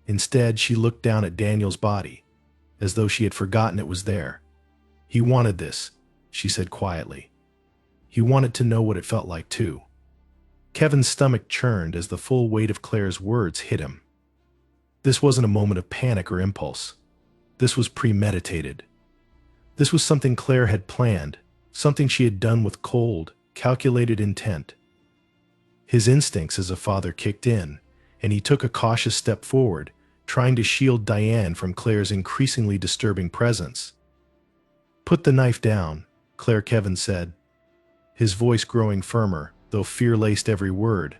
Instead, she looked down at Daniel's body, as though she had forgotten it was there. "He wanted this," she said quietly. "He wanted to know what it felt like, too." Kevin's stomach churned as the full weight of Claire's words hit him. This wasn't a moment of panic or impulse. This was premeditated. This was something Claire had planned, something she had done with cold, calculated intent. His instincts as a father kicked in, and he took a cautious step forward, trying to shield Diane from Claire's increasingly disturbing presence. "Put the knife down," Claire Kevin said, his voice growing firmer, though fear laced every word.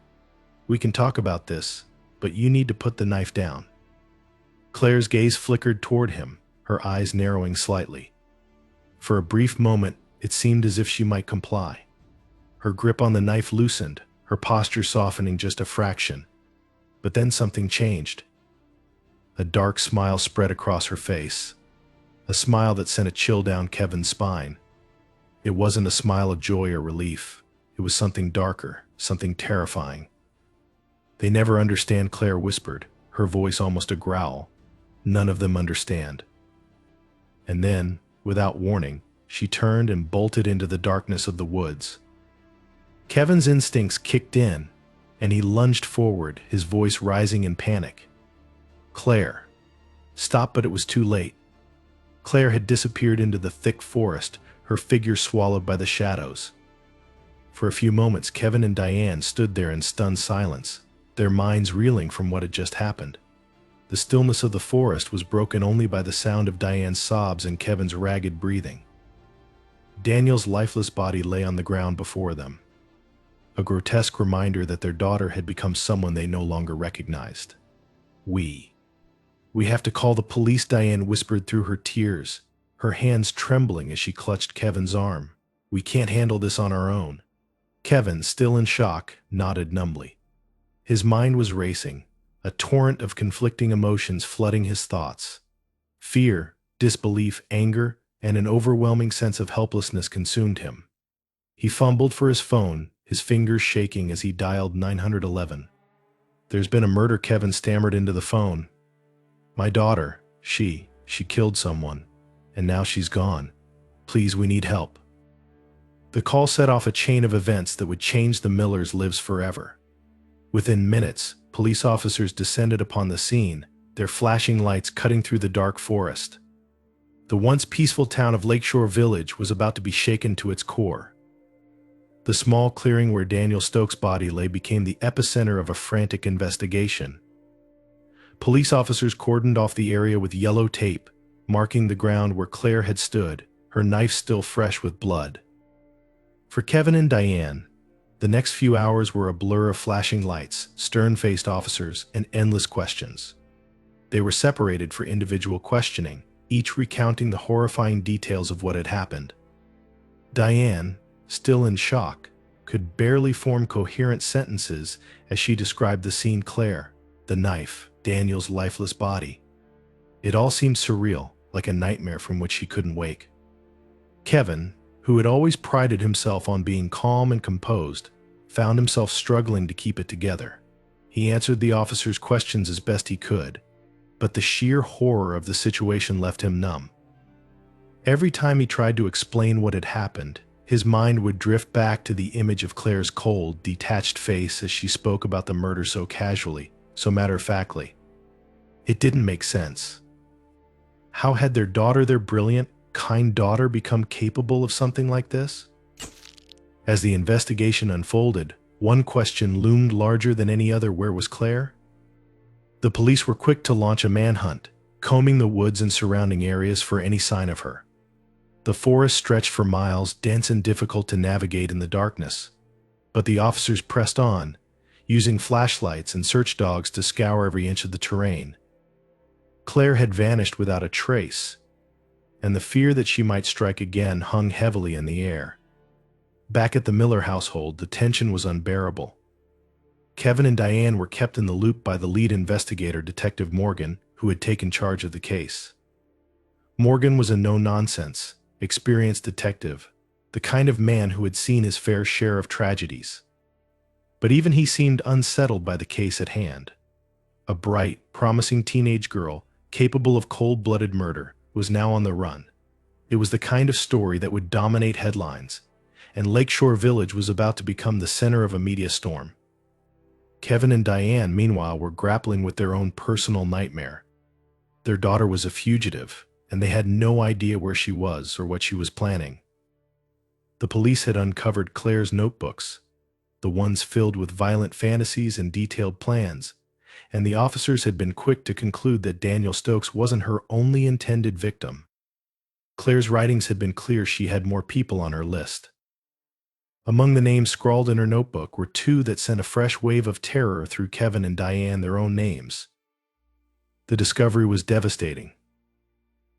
"We can talk about this, but you need to put the knife down." Claire's gaze flickered toward him, her eyes narrowing slightly. For a brief moment, it seemed as if she might comply. Her grip on the knife loosened, her posture softening just a fraction. But then something changed. A dark smile spread across her face, a smile that sent a chill down Kevin's spine. It wasn't a smile of joy or relief. It was something darker, something terrifying. "They never understand," Claire whispered, her voice almost a growl. "None of them understand." And then, without warning, she turned and bolted into the darkness of the woods. Kevin's instincts kicked in, and he lunged forward, his voice rising in panic. "Claire!" Stop, but it was too late. Claire had disappeared into the thick forest, her figure swallowed by the shadows. For a few moments, Kevin and Diane stood there in stunned silence, their minds reeling from what had just happened. The stillness of the forest was broken only by the sound of Diane's sobs and Kevin's ragged breathing. Daniel's lifeless body lay on the ground before them, a grotesque reminder that their daughter had become someone they no longer recognized. We have to call the police," Diane whispered through her tears, her hands trembling as she clutched Kevin's arm. "We can't handle this on our own." Kevin, still in shock, nodded numbly. His mind was racing, a torrent of conflicting emotions flooding his thoughts. Fear, disbelief, anger, and an overwhelming sense of helplessness consumed him. He fumbled for his phone, his fingers shaking as he dialed 911. "There's been a murder," Kevin stammered into the phone. "My daughter, she killed someone, and now she's gone. Please, we need help." The call set off a chain of events that would change the Millers' lives forever. Within minutes, police officers descended upon the scene, their flashing lights cutting through the dark forest. The once peaceful town of Lakeshore Village was about to be shaken to its core. The small clearing where Daniel Stokes' body lay became the epicenter of a frantic investigation. Police officers cordoned off the area with yellow tape, marking the ground where Claire had stood, her knife still fresh with blood. For Kevin and Diane, the next few hours were a blur of flashing lights, stern-faced officers, and endless questions. They were separated for individual questioning, each recounting the horrifying details of what had happened. Diane, still in shock, could barely form coherent sentences as she described the scene: Claire, the knife, Daniel's lifeless body. It all seemed surreal, like a nightmare from which she couldn't wake. Kevin, who had always prided himself on being calm and composed, found himself struggling to keep it together. He answered the officers' questions as best he could, but the sheer horror of the situation left him numb. Every time he tried to explain what had happened, his mind would drift back to the image of Claire's cold, detached face as she spoke about the murder so casually, so matter-of-factly. It didn't make sense. How had their daughter, their brilliant, kind daughter, become capable of something like this? As the investigation unfolded, one question loomed larger than any other: where was Claire? The police were quick to launch a manhunt, combing the woods and surrounding areas for any sign of her. The forest stretched for miles, dense and difficult to navigate in the darkness. But the officers pressed on, using flashlights and search dogs to scour every inch of the terrain. Claire had vanished without a trace, and the fear that she might strike again hung heavily in the air. Back at the Miller household, the tension was unbearable. Kevin and Diane were kept in the loop by the lead investigator, Detective Morgan, who had taken charge of the case. Morgan was a no-nonsense, experienced detective, the kind of man who had seen his fair share of tragedies. But even he seemed unsettled by the case at hand. A bright, promising teenage girl, capable of cold-blooded murder, was now on the run. It was the kind of story that would dominate headlines, and Lakeshore Village was about to become the center of a media storm. Kevin and Diane, meanwhile, were grappling with their own personal nightmare. Their daughter was a fugitive, and they had no idea where she was or what she was planning. The police had uncovered Claire's notebooks, the ones filled with violent fantasies and detailed plans, and the officers had been quick to conclude that Daniel Stokes wasn't her only intended victim. Claire's writings had been clear: she had more people on her list. Among the names scrawled in her notebook were two that sent a fresh wave of terror through Kevin and Diane, their own names. The discovery was devastating.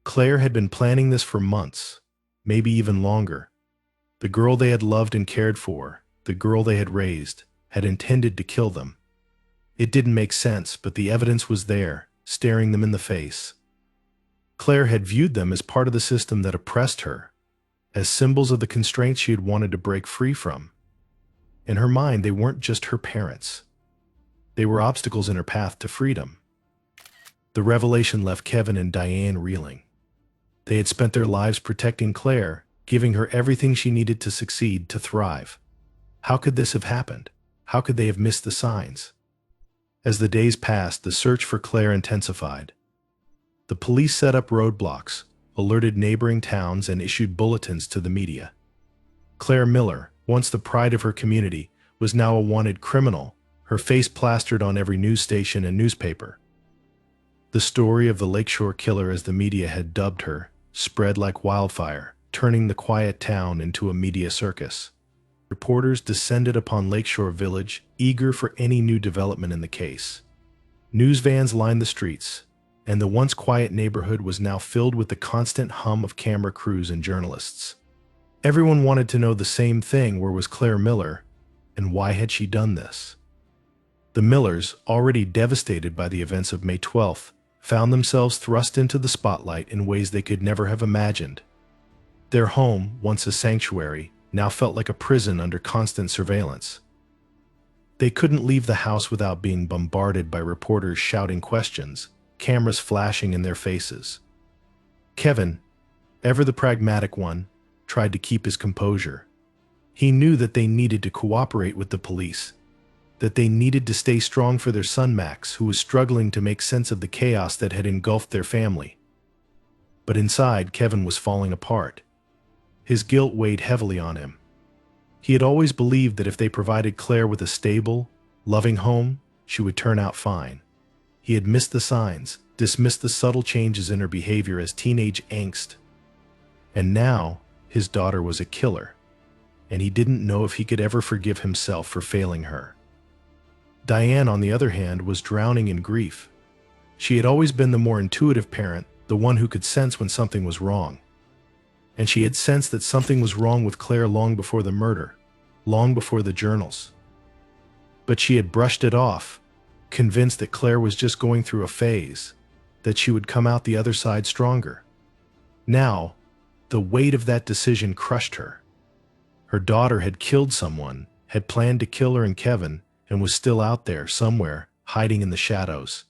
Claire had been planning this for months, maybe even longer. The girl they had loved and cared for, the girl they had raised, had intended to kill them. It didn't make sense, but the evidence was there, staring them in the face. Claire had viewed them as part of the system that oppressed her, as symbols of the constraints she had wanted to break free from. In her mind, they weren't just her parents. They were obstacles in her path to freedom. The revelation left Kevin and Diane reeling. They had spent their lives protecting Claire, giving her everything she needed to succeed, to thrive. How could this have happened? How could they have missed the signs? As the days passed, the search for Claire intensified. The police set up roadblocks, alerted neighboring towns, and issued bulletins to the media. Claire Miller, once the pride of her community, was now a wanted criminal, her face plastered on every news station and newspaper. The story of the Lakeshore Killer, as the media had dubbed her, spread like wildfire, turning the quiet town into a media circus. Reporters descended upon Lakeshore Village, eager for any new development in the case. News vans lined the streets, and the once quiet neighborhood was now filled with the constant hum of camera crews and journalists. Everyone wanted to know the same thing: where was Claire Miller, and why had she done this? The Millers, already devastated by the events of May 12th, found themselves thrust into the spotlight in ways they could never have imagined. Their home, once a sanctuary, now felt like a prison under constant surveillance. They couldn't leave the house without being bombarded by reporters shouting questions, cameras flashing in their faces. Kevin, ever the pragmatic one, tried to keep his composure. He knew that they needed to cooperate with the police, that they needed to stay strong for their son Max, who was struggling to make sense of the chaos that had engulfed their family. But inside, Kevin was falling apart. His guilt weighed heavily on him. He had always believed that if they provided Claire with a stable, loving home, she would turn out fine. He had missed the signs, dismissed the subtle changes in her behavior as teenage angst. And now, his daughter was a killer, and he didn't know if he could ever forgive himself for failing her. Diane, on the other hand, was drowning in grief. She had always been the more intuitive parent, the one who could sense when something was wrong. And she had sensed that something was wrong with Claire long before the murder, long before the journals. But she had brushed it off, convinced that Claire was just going through a phase, that she would come out the other side stronger. Now, the weight of that decision crushed her. Her daughter had killed someone, had planned to kill her and Kevin, and was still out there somewhere, hiding in the shadows.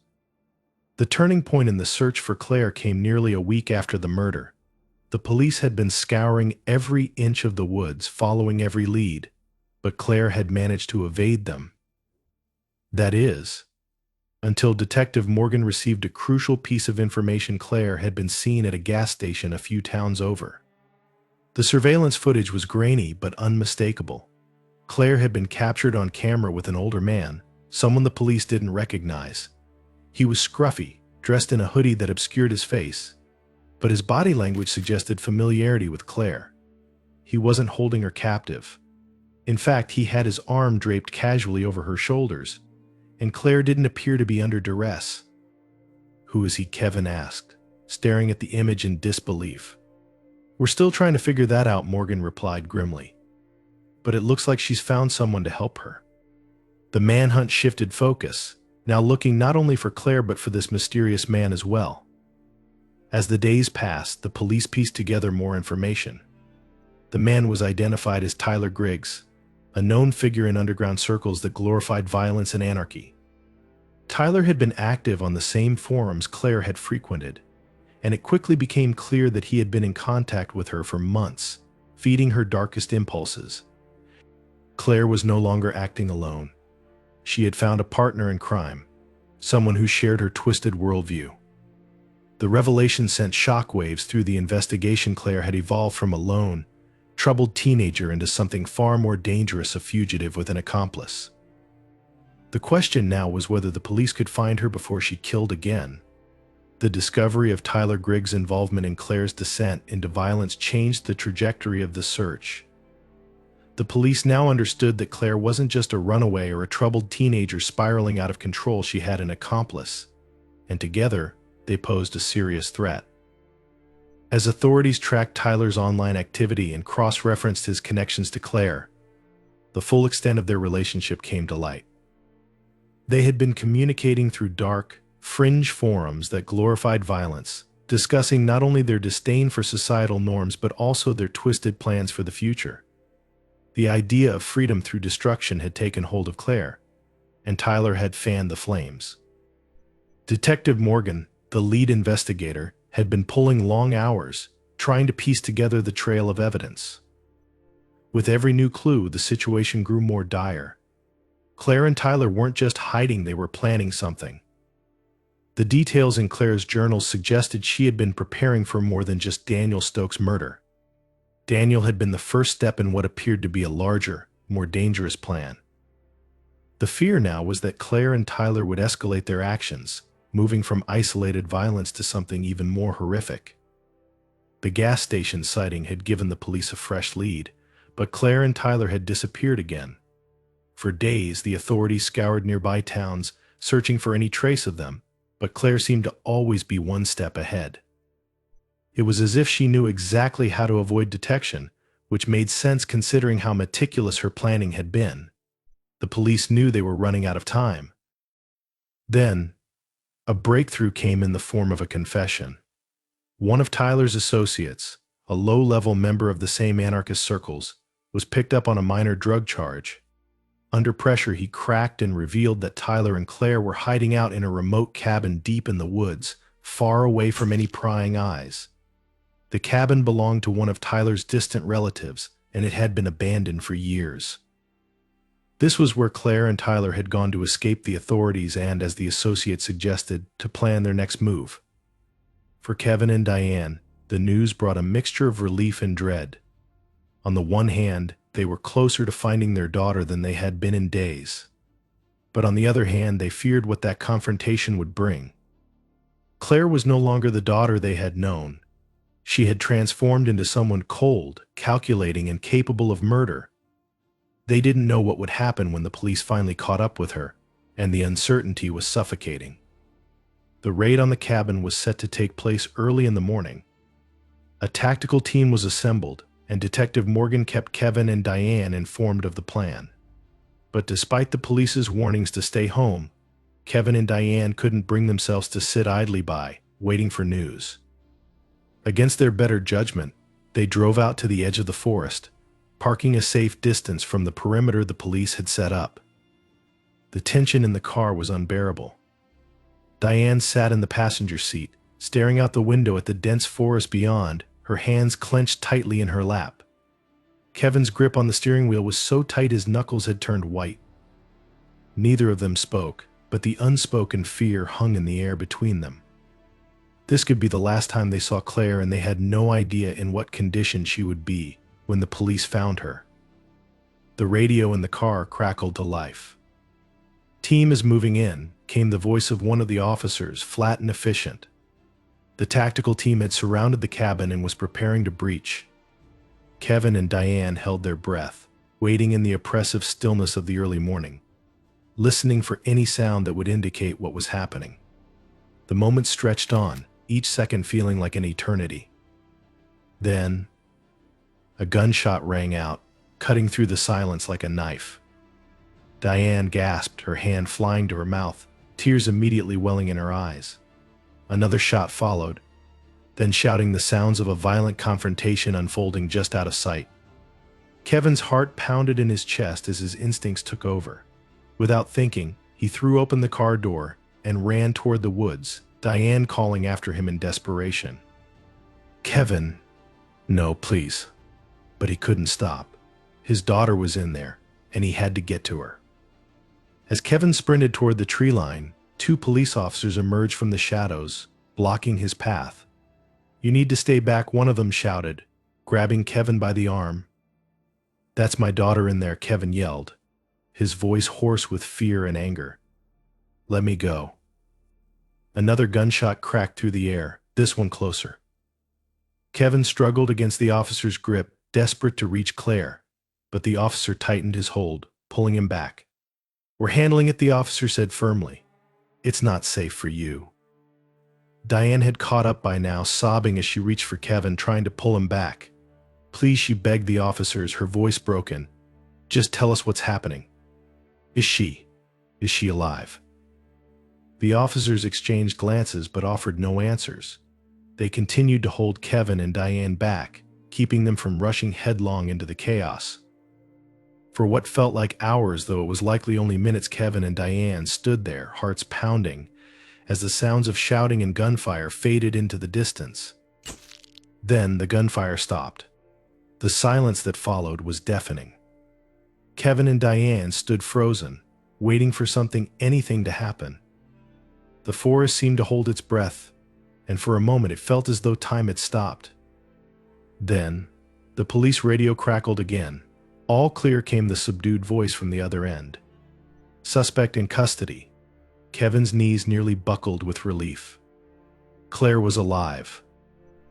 The turning point in the search for Claire came nearly a week after the murder. The police had been scouring every inch of the woods, following every lead, but Claire had managed to evade them. That is, until Detective Morgan received a crucial piece of information: Claire had been seen at a gas station a few towns over. The surveillance footage was grainy but unmistakable. Claire had been captured on camera with an older man, someone the police didn't recognize. He was scruffy, dressed in a hoodie that obscured his face, but his body language suggested familiarity with Claire. He wasn't holding her captive. In fact, he had his arm draped casually over her shoulders, and Claire didn't appear to be under duress. "Who is he?" Kevin asked, staring at the image in disbelief. "We're still trying to figure that out," Morgan replied grimly. "But it looks like she's found someone to help her." The manhunt shifted focus, now looking not only for Claire but for this mysterious man as well. As the days passed, the police pieced together more information. The man was identified as Tyler Griggs, a known figure in underground circles that glorified violence and anarchy. Tyler had been active on the same forums Claire had frequented, and it quickly became clear that he had been in contact with her for months, feeding her darkest impulses. Claire was no longer acting alone. She had found a partner in crime, someone who shared her twisted worldview. The revelation sent shockwaves through the investigation. Claire had evolved from a lone, troubled teenager into something far more dangerous: a fugitive with an accomplice. The question now was whether the police could find her before she killed again. The discovery of Tyler Griggs' involvement in Claire's descent into violence changed the trajectory of the search. The police now understood that Claire wasn't just a runaway or a troubled teenager spiraling out of control. She had an accomplice, and together, they posed a serious threat. As authorities tracked Tyler's online activity and cross-referenced his connections to Claire, the full extent of their relationship came to light. They had been communicating through dark, fringe forums that glorified violence, discussing not only their disdain for societal norms but also their twisted plans for the future. The idea of freedom through destruction had taken hold of Claire, and Tyler had fanned the flames. Detective Morgan, the lead investigator, had been pulling long hours, trying to piece together the trail of evidence. With every new clue, the situation grew more dire. Claire and Tyler weren't just hiding, they were planning something. The details in Claire's journals suggested she had been preparing for more than just Daniel Stokes' murder. Daniel had been the first step in what appeared to be a larger, more dangerous plan. The fear now was that Claire and Tyler would escalate their actions, moving from isolated violence to something even more horrific. The gas station sighting had given the police a fresh lead, but Claire and Tyler had disappeared again. For days, the authorities scoured nearby towns, searching for any trace of them, but Claire seemed to always be one step ahead. It was as if she knew exactly how to avoid detection, which made sense considering how meticulous her planning had been. The police knew they were running out of time. Then, a breakthrough came in the form of a confession. One of Tyler's associates, a low-level member of the same anarchist circles, was picked up on a minor drug charge. Under pressure, he cracked and revealed that Tyler and Claire were hiding out in a remote cabin deep in the woods, far away from any prying eyes. The cabin belonged to one of Tyler's distant relatives, and it had been abandoned for years. This was where Claire and Tyler had gone to escape the authorities and, as the associate suggested, to plan their next move. For Kevin and Diane, the news brought a mixture of relief and dread. On the one hand, they were closer to finding their daughter than they had been in days. But on the other hand, they feared what that confrontation would bring. Claire was no longer the daughter they had known. She had transformed into someone cold, calculating, and capable of murder. They didn't know what would happen when the police finally caught up with her, and the uncertainty was suffocating. The raid on the cabin was set to take place early in the morning. A tactical team was assembled, and Detective Morgan kept Kevin and Diane informed of the plan. But despite the police's warnings to stay home, Kevin and Diane couldn't bring themselves to sit idly by, waiting for news. Against their better judgment, they drove out to the edge of the forest, parking a safe distance from the perimeter the police had set up. The tension in the car was unbearable. Diane sat in the passenger seat, staring out the window at the dense forest beyond, her hands clenched tightly in her lap. Kevin's grip on the steering wheel was so tight his knuckles had turned white. Neither of them spoke, but the unspoken fear hung in the air between them. This could be the last time they saw Claire, and they had no idea in what condition she would be when the police found her. The radio in the car crackled to life. "Team is moving in," came the voice of one of the officers, flat and efficient. The tactical team had surrounded the cabin and was preparing to breach. Kevin and Diane held their breath, waiting in the oppressive stillness of the early morning, listening for any sound that would indicate what was happening. The moments stretched on, each second feeling like an eternity. Then, a gunshot rang out, cutting through the silence like a knife. Diane gasped, her hand flying to her mouth, tears immediately welling in her eyes. Another shot followed, then shouting the sounds of a violent confrontation unfolding just out of sight. Kevin's heart pounded in his chest as his instincts took over. Without thinking, he threw open the car door and ran toward the woods, Diane calling after him in desperation. "Kevin, no, please." But he couldn't stop. His daughter was in there, and he had to get to her. As Kevin sprinted toward the tree line, 2 police officers emerged from the shadows, blocking his path. "You need to stay back," one of them shouted, grabbing Kevin by the arm. "That's my daughter in there," Kevin yelled, his voice hoarse with fear and anger. "Let me go." Another gunshot cracked through the air, this one closer. Kevin struggled against the officer's grip, desperate to reach Claire, but the officer tightened his hold, pulling him back. "We're handling it," the officer said firmly. "It's not safe for you." Diane had caught up by now, sobbing as she reached for Kevin, trying to pull him back. "Please," she begged the officers, her voice broken. "Just tell us what's happening. Is she alive?" The officers exchanged glances but offered no answers. They continued to hold Kevin and Diane back, keeping them from rushing headlong into the chaos. For what felt like hours, though it was likely only minutes, Kevin and Diane stood there, hearts pounding, as the sounds of shouting and gunfire faded into the distance. Then the gunfire stopped. The silence that followed was deafening. Kevin and Diane stood frozen, waiting for something, anything to happen. The forest seemed to hold its breath, and for a moment it felt as though time had stopped. Then, the police radio crackled again. "All clear," came the subdued voice from the other end. "Suspect in custody." Kevin's knees nearly buckled with relief. Claire was alive.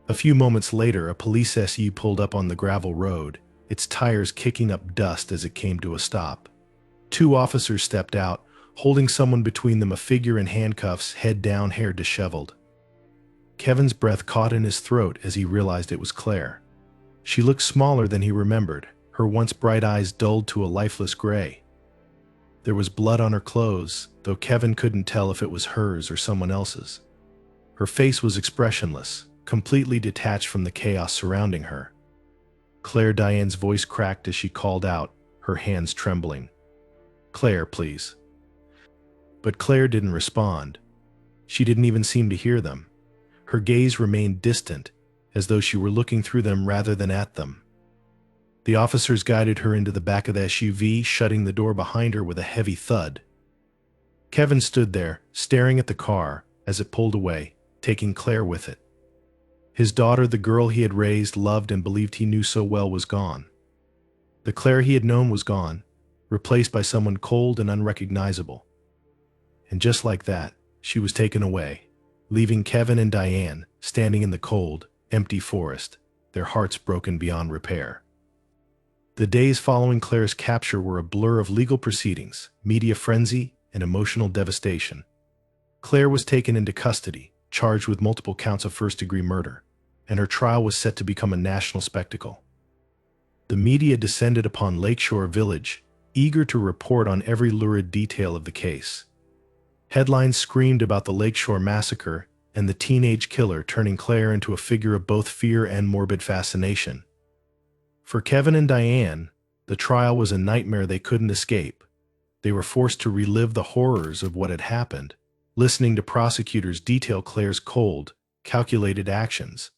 A few moments later, a police SU pulled up on the gravel road, its tires kicking up dust as it came to a stop. 2 officers stepped out, holding someone between them, a figure in handcuffs, head down, hair disheveled. Kevin's breath caught in his throat as he realized it was Claire. She looked smaller than he remembered, her once bright eyes dulled to a lifeless gray. There was blood on her clothes, though Kevin couldn't tell if it was hers or someone else's. Her face was expressionless, completely detached from the chaos surrounding her. "Claire," Diane's voice cracked as she called out, her hands trembling. "Claire, please." But Claire didn't respond. She didn't even seem to hear them. Her gaze remained distant, as though she were looking through them rather than at them. The officers guided her into the back of the SUV, shutting the door behind her with a heavy thud. Kevin stood there, staring at the car as it pulled away, taking Claire with it. His daughter, the girl he had raised, loved, and believed he knew so well, was gone. The Claire he had known was gone, replaced by someone cold and unrecognizable. And just like that, she was taken away, leaving Kevin and Diane standing in the cold, empty forest, their hearts broken beyond repair. The days following Claire's capture were a blur of legal proceedings, media frenzy, and emotional devastation. Claire was taken into custody, charged with multiple counts of first-degree murder, and her trial was set to become a national spectacle. The media descended upon Lakeshore Village, eager to report on every lurid detail of the case. Headlines screamed about the Lakeshore Massacre and the teenage killer turning Claire into a figure of both fear and morbid fascination. For Kevin and Diane, the trial was a nightmare they couldn't escape. They were forced to relive the horrors of what had happened, listening to prosecutors detail Claire's cold, calculated actions.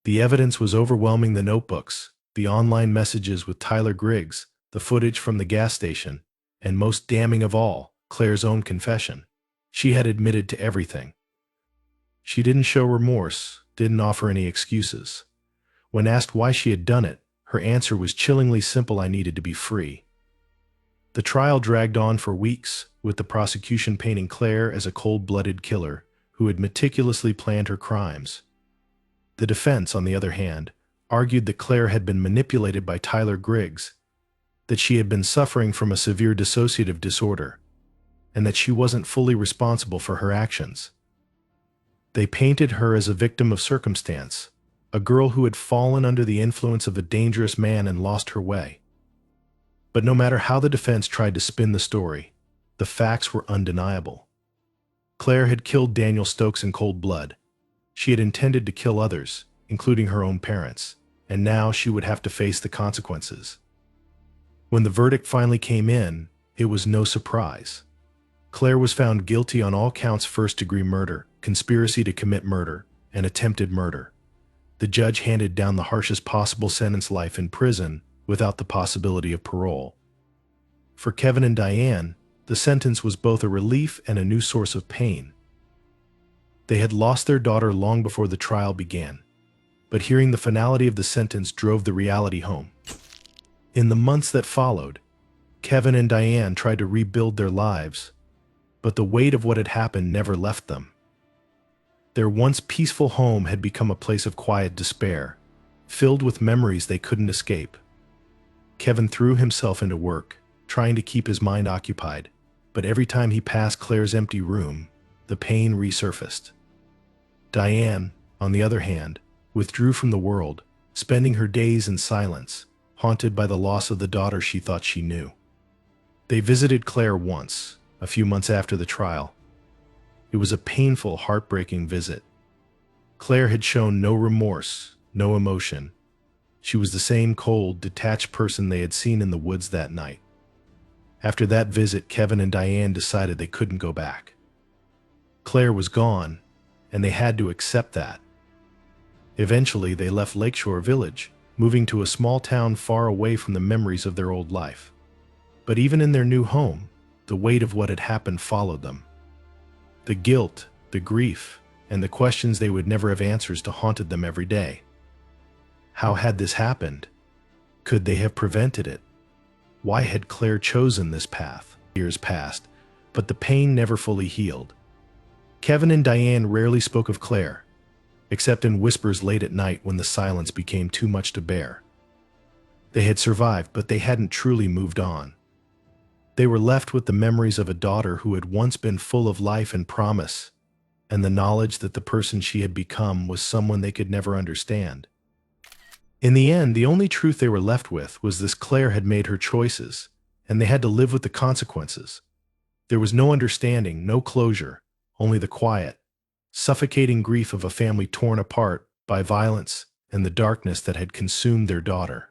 The evidence was overwhelming: the notebooks, the online messages with Tyler Griggs, the footage from the gas station, and most damning of all, Claire's own confession. She had admitted to everything. She didn't show remorse, didn't offer any excuses. When asked why she had done it, her answer was chillingly simple: I needed to be free. The trial dragged on for weeks, with the prosecution painting Claire as a cold-blooded killer who had meticulously planned her crimes. The defense, on the other hand, argued that Claire had been manipulated by Tyler Griggs, that she had been suffering from a severe dissociative disorder, and that she wasn't fully responsible for her actions. They painted her as a victim of circumstance, a girl who had fallen under the influence of a dangerous man and lost her way. But no matter how the defense tried to spin the story, the facts were undeniable. Claire had killed Daniel Stokes in cold blood. She had intended to kill others, including her own parents, and now she would have to face the consequences. When the verdict finally came in, it was no surprise. Claire was found guilty on all counts: first-degree murder, conspiracy to commit murder, and attempted murder. The judge handed down the harshest possible sentence: life in prison, without the possibility of parole. For Kevin and Diane, the sentence was both a relief and a new source of pain. They had lost their daughter long before the trial began, but hearing the finality of the sentence drove the reality home. In the months that followed, Kevin and Diane tried to rebuild their lives, but the weight of what had happened never left them. Their once peaceful home had become a place of quiet despair, filled with memories they couldn't escape. Kevin threw himself into work, trying to keep his mind occupied, but every time he passed Claire's empty room, the pain resurfaced. Diane, on the other hand, withdrew from the world, spending her days in silence, haunted by the loss of the daughter she thought she knew. They visited Claire once, a few months after the trial. It was a painful, heartbreaking visit. Claire had shown no remorse, no emotion. She was the same cold, detached person they had seen in the woods that night. After that visit, Kevin and Diane decided they couldn't go back. Claire was gone, and they had to accept that. Eventually, they left Lakeshore Village, moving to a small town far away from the memories of their old life. But even in their new home, the weight of what had happened followed them. The guilt, the grief, and the questions they would never have answers to haunted them every day. How had this happened? Could they have prevented it? Why had Claire chosen this path? Years passed, but the pain never fully healed. Kevin and Diane rarely spoke of Claire, except in whispers late at night when the silence became too much to bear. They had survived, but they hadn't truly moved on. They were left with the memories of a daughter who had once been full of life and promise, and the knowledge that the person she had become was someone they could never understand. In the end, the only truth they were left with was this: Claire had made her choices, and they had to live with the consequences. There was no understanding, no closure, only the quiet, suffocating grief of a family torn apart by violence and the darkness that had consumed their daughter.